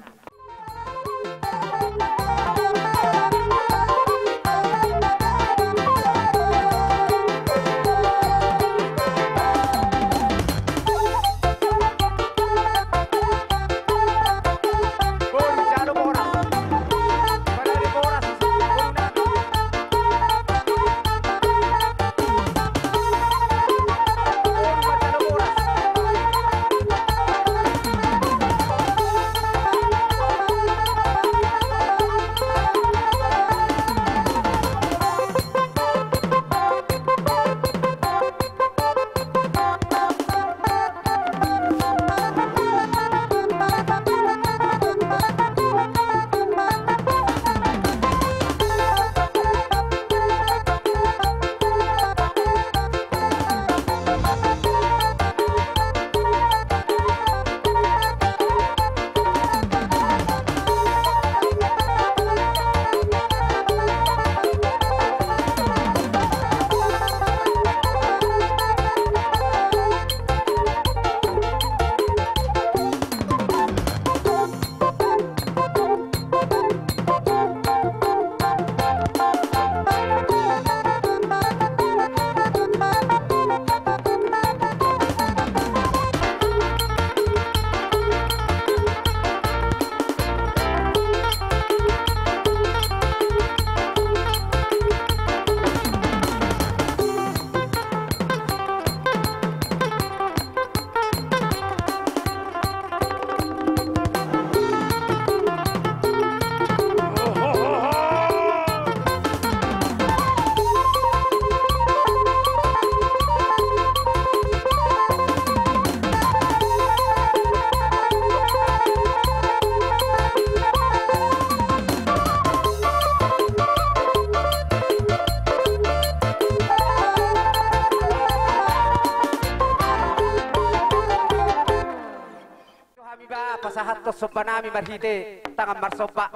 pasahat to sopa nami marhite tangan marsopa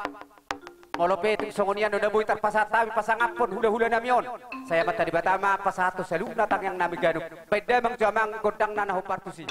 molope ting songonian no nabuy tar pasahat nami pasangapon hula-hula namion saya mata di batama pasahat to saluna tang yang nami ganuk beda mang jamang godang nanaho partusi.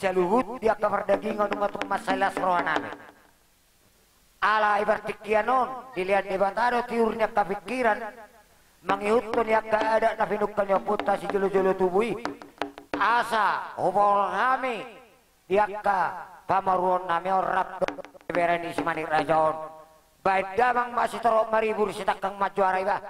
bisa luhut dia keperdagingan untuk masalah rohanami. Ala ibartikianon dilihat di bataro tiurnya kepikiran mengihutkan ya keadaan nafinukannya puta si julu-julu tubui asa hubol kami dia ke pamaruan nami orang berani si manik rajon baik damang masih terok maribur si takang maju araiba.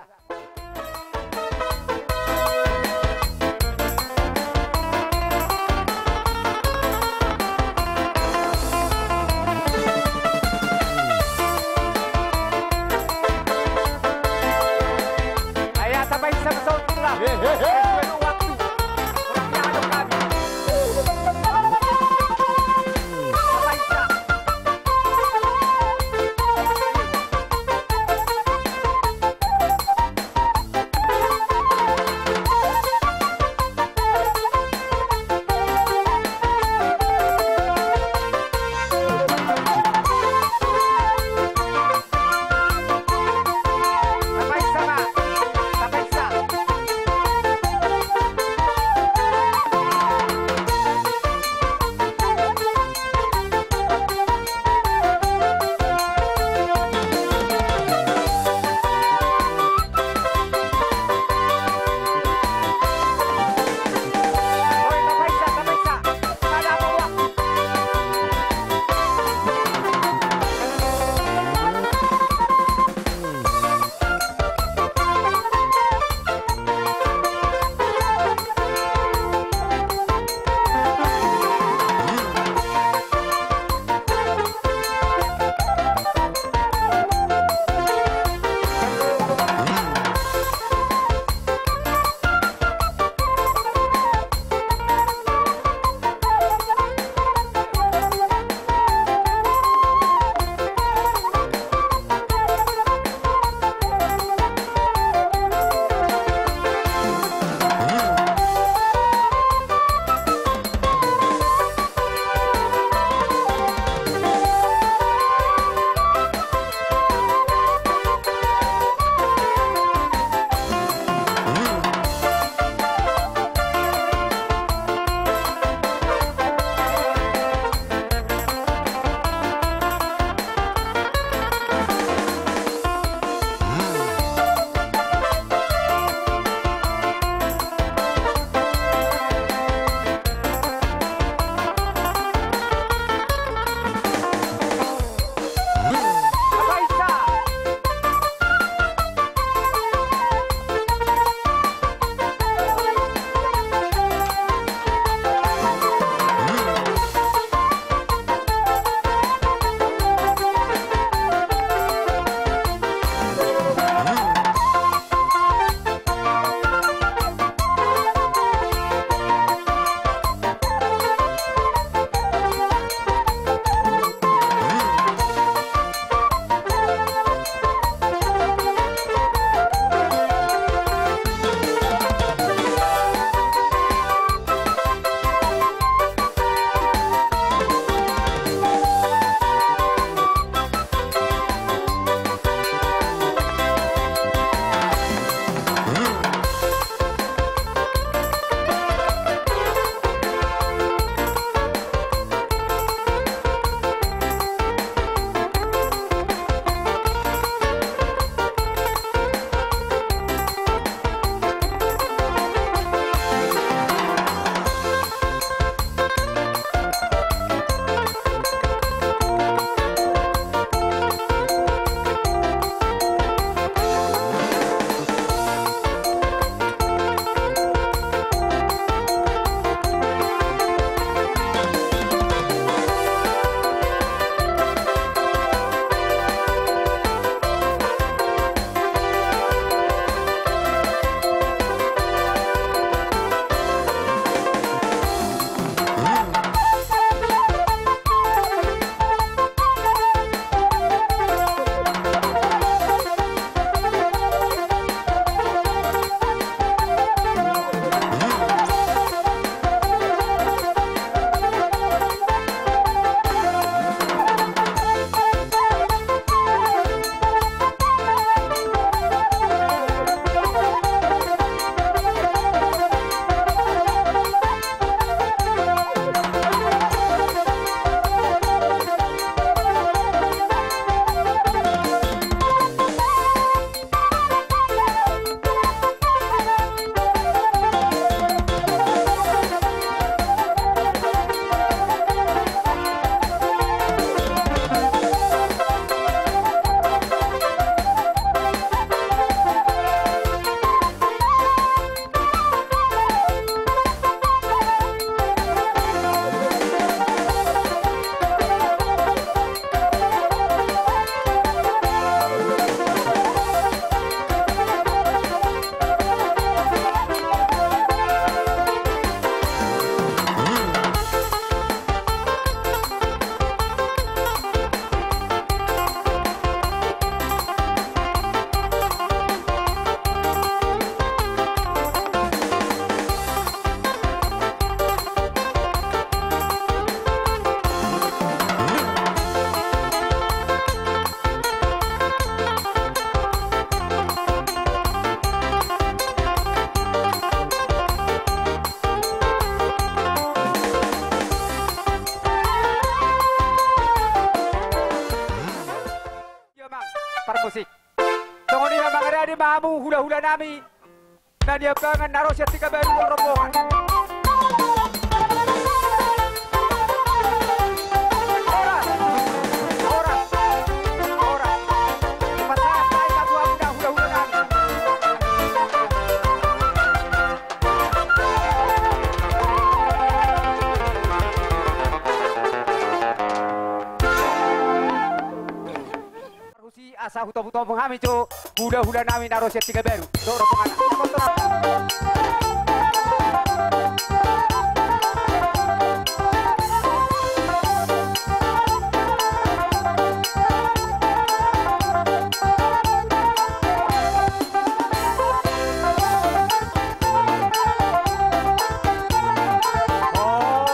hula-hula nami na diabangan naro siya 3 baru rombongan. Asa huto-huto menghami cu hula-hula nami naro siya 3 baru. Do rombongan. Oh,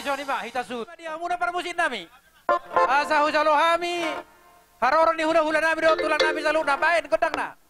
tradisi ma hitasut. Dia muna para musin nami. Asa hujalo hami. Haroron ni hula-hula nami do tulang nami salu na bain godang na.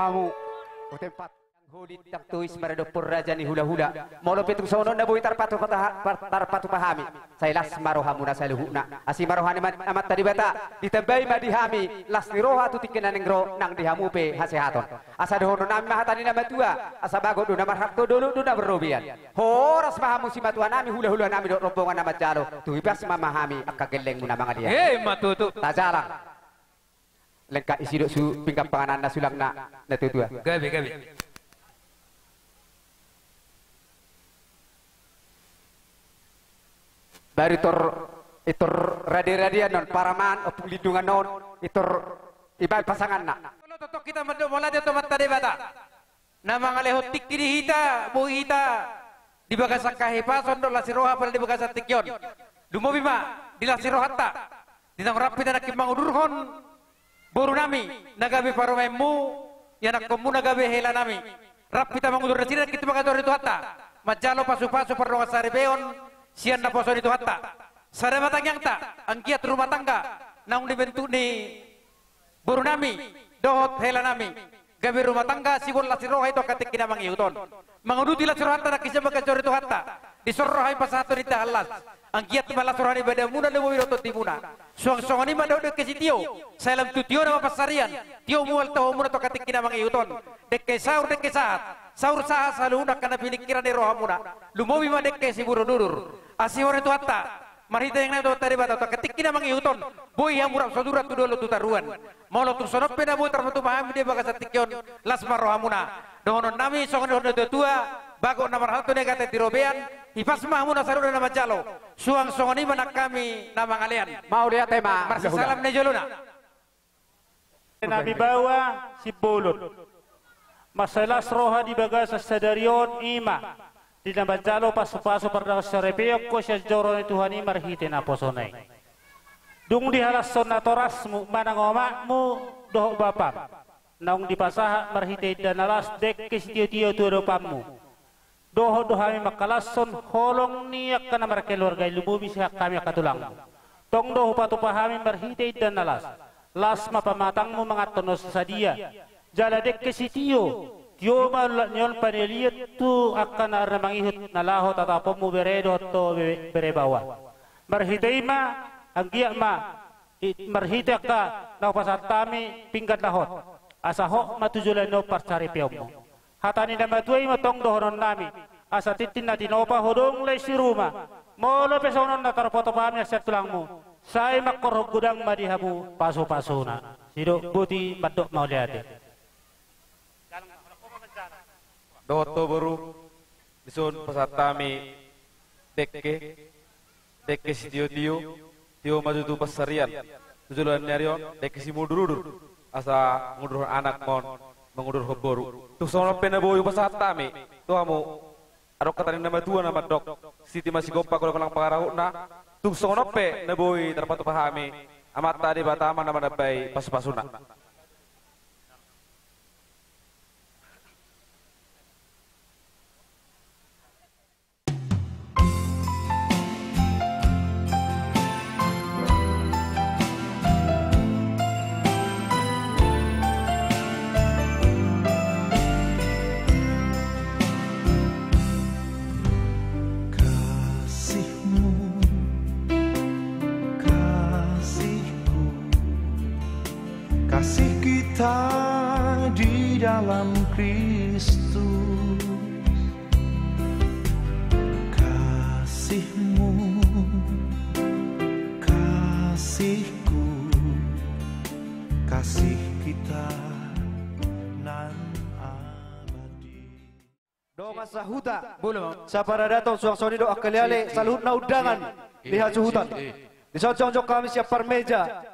mamu o tempat hulit tak tuis marado purraja ni hula-hula molo pitung sono na buhi tarpatu pahami sailas marohamu na saluhuna asi marohani amat tadi bata ditebay madihami las niroha tutikin nengro nang dihamu pe hasehaton asa dohono nami mahatani nama tua asa bago do nama hakto dulu do na berrobian horas mahamu si matua nami hula-hula nami do rombongan nama jalo tuibas mamahami akageleng mu nama dia
hei matutu
tajarang lengkap isi dok su pingkap panganan na sulang na tutua
gabi
baru itor radia non paraman opung lindungan non itor ibai pasangan nak
kalau totok kita mola dia tomat tadi bata nama ngaleho tik kiri hita bu hita di bagasak kahepa sondo lasiroha pada di bagasak tikyon dumo bima di lasiroha ta di nang rapi dan akim mangudurhon boru nami nagabe paromemu yang nak komu nagabe hela nami rapi ta mangudur nasira kita bagator itu hatta majalo pasu-pasu pernonga sarebeon sian na poso itu hatta sada matang yang tak angkiat rumah tangga naung dibentuk ni boru nami dohot hela nami gabi rumah tangga sibol lasiroha itu katik kina mangiuton manguduti lasiroha hatta nakisya magkacor itu hatta disorrohai pasato ni tahalas angkiat malasiroha ni bada muna lebo wiroto timuna suang-suang ni madao dek kesitio salam tutio nama pasarian tio mual tahu muna to katik kina mangiuton dek saur dek saat saur saha saluna kana pilikiran ni roha muna lumobi ma dek si burudur asiwar itu hatta marita yang nato tadi bata ketik kina mangiuton boy yang murah saudara tu dolo tu taruan molo tu sonop pena boy terpatu paham dia bagas tikyon lasmar rohamuna dohonon nami songon dohonon tua bago namar hatu negate tirobean hipas mahmuna saruda nama jalo suang songoni mana kami nama ngalian
mau lihat tema
marsi salam nejoluna
nabi bawa si bolot masalah roha di bagas sadarion ima di dalam jalo pasu-pasu pada serepeo ko siya joro ni Tuhan ni marhite na posonay dung di halas sonatoras mu mana ngomakmu doh bapak naung di pasaha marhite dan alas dek kesitio-tio tudo pamu doh dohami makalason holong niyak kana markeluarga lubu bisa kami akatulang tong doh patu pahami marhite dan alas las mapamatangmu mangatonos sadia jala dek kesitio Tio malulat nyon paneliat tu akan arna mangihut nalaho tatapomu beredo to berebawa. Marhitai ma anggiak ma marhitak ka na pasartami pingkat lahot. Asaho matujulan no parcari piamu. Hatani na matuay matong dohonon nami. Asa titin na tinopa hodong lay si ruma. Molo pesonon na tarpoto pami asyat tulangmu. Say makorog gudang madihamu paso-paso na. Sido buti madok mauliate.
Doto baru disun pasatami dekke si tio maju tu pasarian tujuan nyarion dekke si mudur asa ngudur anak mon mengudur hoboru tu sono pena boyu pasatami tu kamu arok katani nama tua nama dok siti masih gompa kalau kelang pangarau na tu sono pe na boy terpatu pahami amat tadi batama nama nabai pas-pasuna.
Kasih kita di dalam Kristus, kasih-Mu, kasih-Ku, kasih kita nan abadi.
Doa sahuta, sapara datang suang-suang doa kaliale salut na udangan lihat suhutan. Di saat jong kami siap parmeja.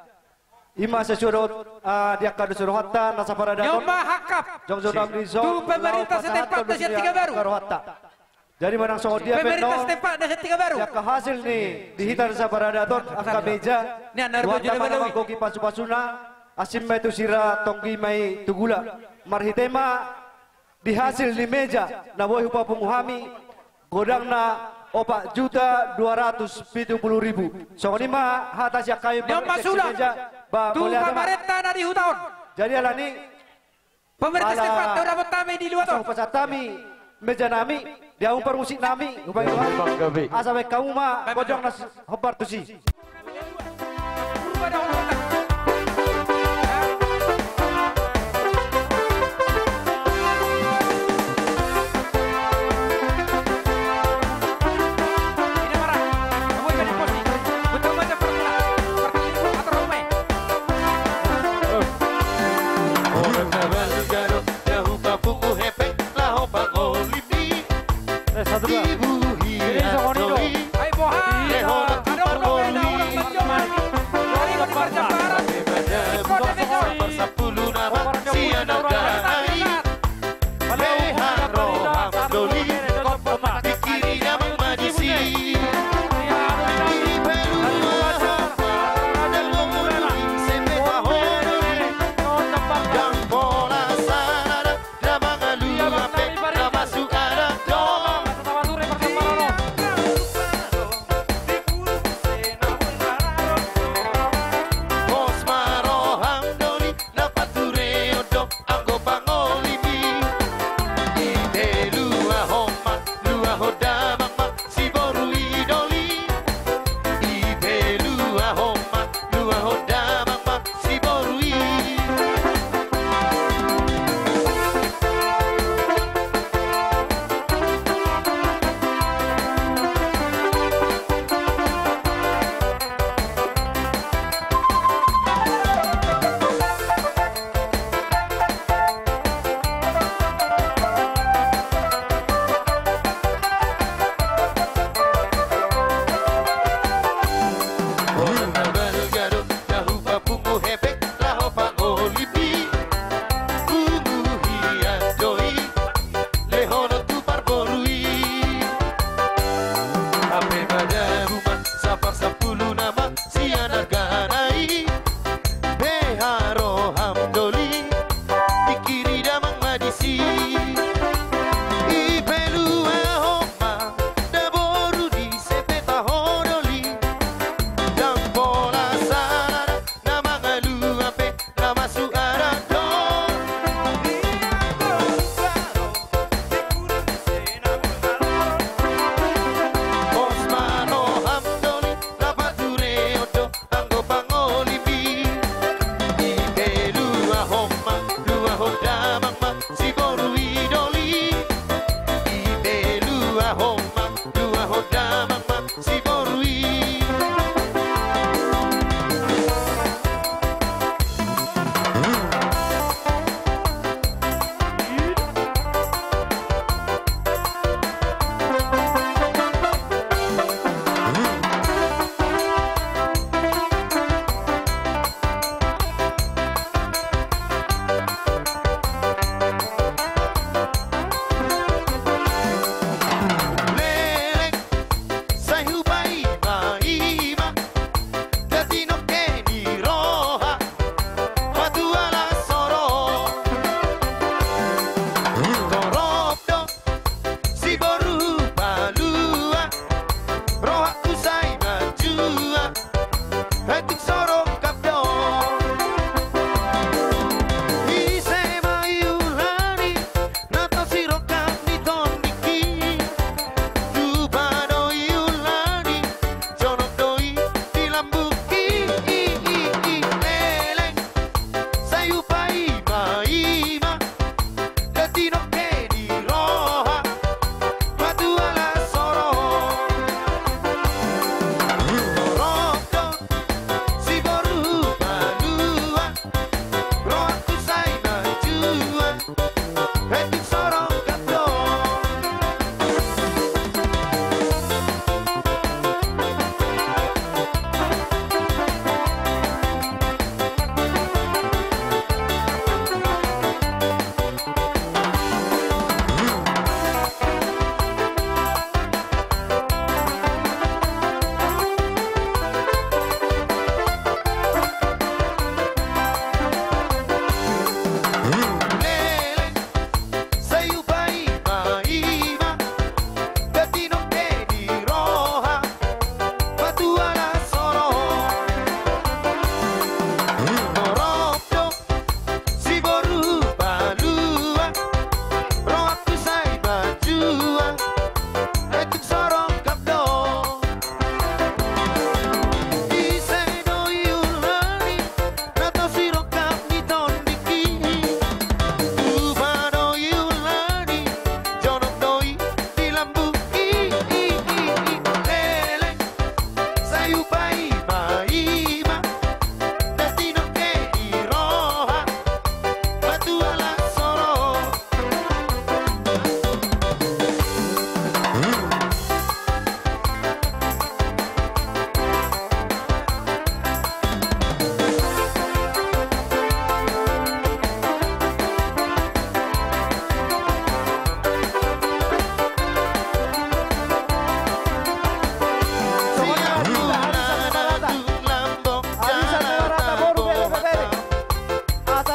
Ima sesurut dia kado suruh hatta nasa para datang.
Nyoma hakap.
Jong nam rizo.
Tu pemerintah setempat nasihat tiga baru.
Jadi menang soal dia
pemerintah setempat nasihat tiga baru.
Ya ke hasil nih dihitar nasa para datang angka meja.
Ni anar baju
mana koki pasu-pasuna asim itu sira tonggi mai tugula. Marhitema dihasil di meja na boy hupa penguhami godang na 4.270.000. So ini mah hatas yang kami
meja. Tu pemerintah na di hutaon.
Jadi ala ni
Pemerintah setempat dah dapat kami di luar tu.
Pasal kami, meja nami, dia umpar musik nami, ubah itu. Asal kamu mah bojong nas hobar tu si.
Hai boha, ada orang menjual ini. Dari berjam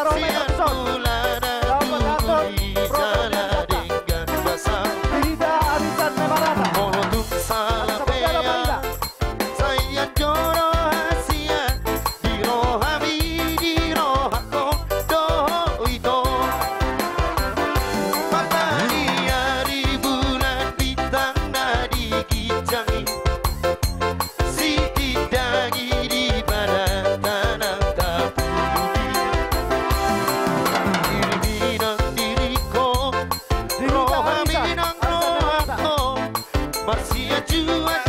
Saudara Romeo Tuson. Dalam pengatur program Dihita Arisan Memarata. Asa Perdana Marina.
Saya joro hasia di rohami di rohako doho itu matahari bulan bintang nadi kicangi si tidangi di badan tanah tapudi diri binang diriko rohami nang rohako marsia juat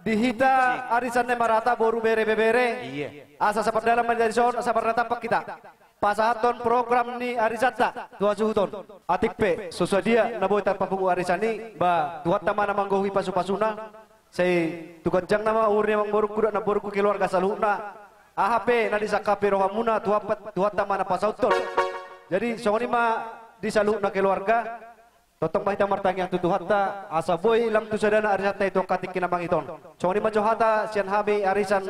Dihita Arisan Memarata boru bere-bere.
Iya.
Asa Saperdana menjadi son, asa pernah pak kita. Pasahaton program ni Arisata, Tuhan Suhuton. Atik P, susadia naboy tapapugu Arisani, ba tuhat nama namang gohi pasu-pasuna. Say tukadjang nama urni mang boruk kuda na boruk keluarga saluna. AHP na disakapi rohamuna tuhat nama na pasauton. Jadi songoni ma disalu na keluarga. Totong mahita martang yang tutuhatta asa boy lam tu sadana Arisata itu katik kinamang iton. Songoni ma johata sian habi Arisan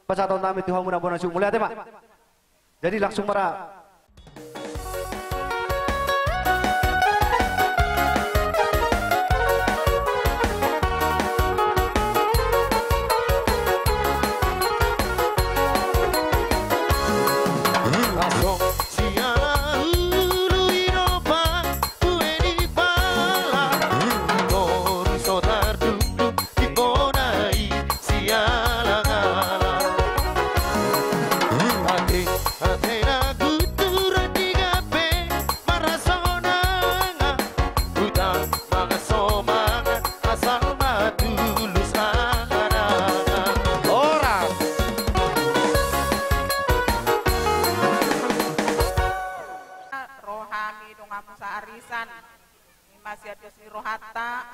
pasaton nami Tuhan muna bona su mulia tema. Jadi langsung marah.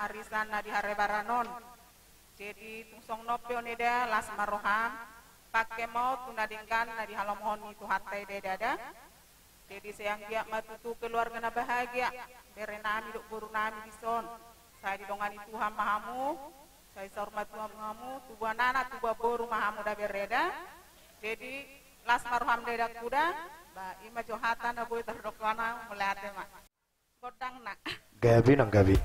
Arisan na di harebaranon. Jadi tungsong nopyo nida las maroham pakai mau tunadingkan na di halamohon itu hatai dedada. Jadi sayang dia matutu keluarga na bahagia. Bere nami duk buru nami dison. Saya didongani Tuhan mahamu. Saya hormat Tuhan mahamu. Tuba nana tuba boru mahamu da bereda. Jadi las maroham deda kuda. Ba ima johatan na boy terdokana melate mak. Godang nak.
Gabi nang gabi.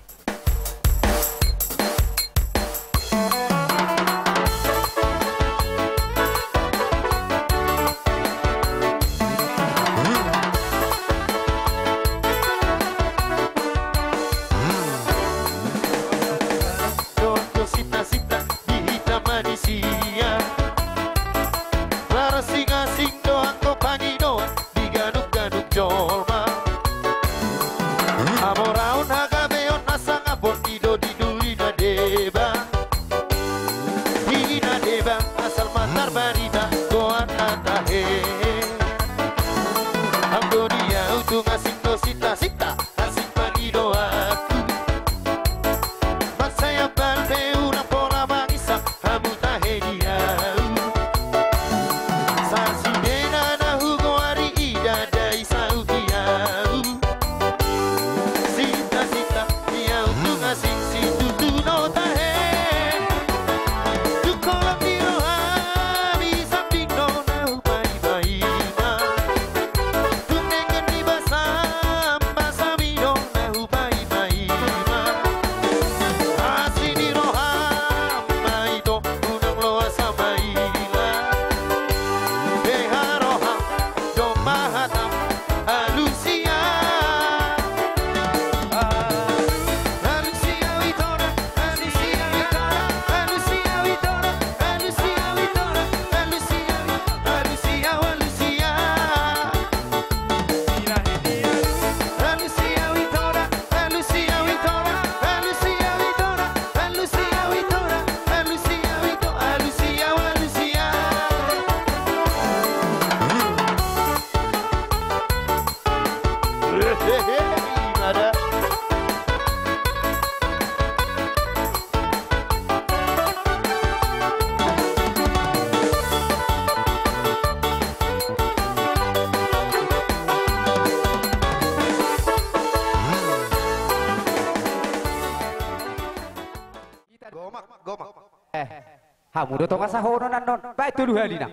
Hamu do tong asahono nanon. Baik tulu hali na.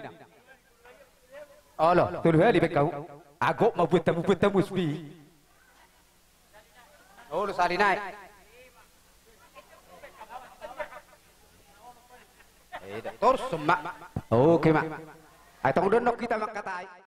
Allah, tulu hali be kau. Agok mabut tamu spi. Oh, lu sali naik. Terus semak. Oke, Mak. Ay tong donok kita makatai.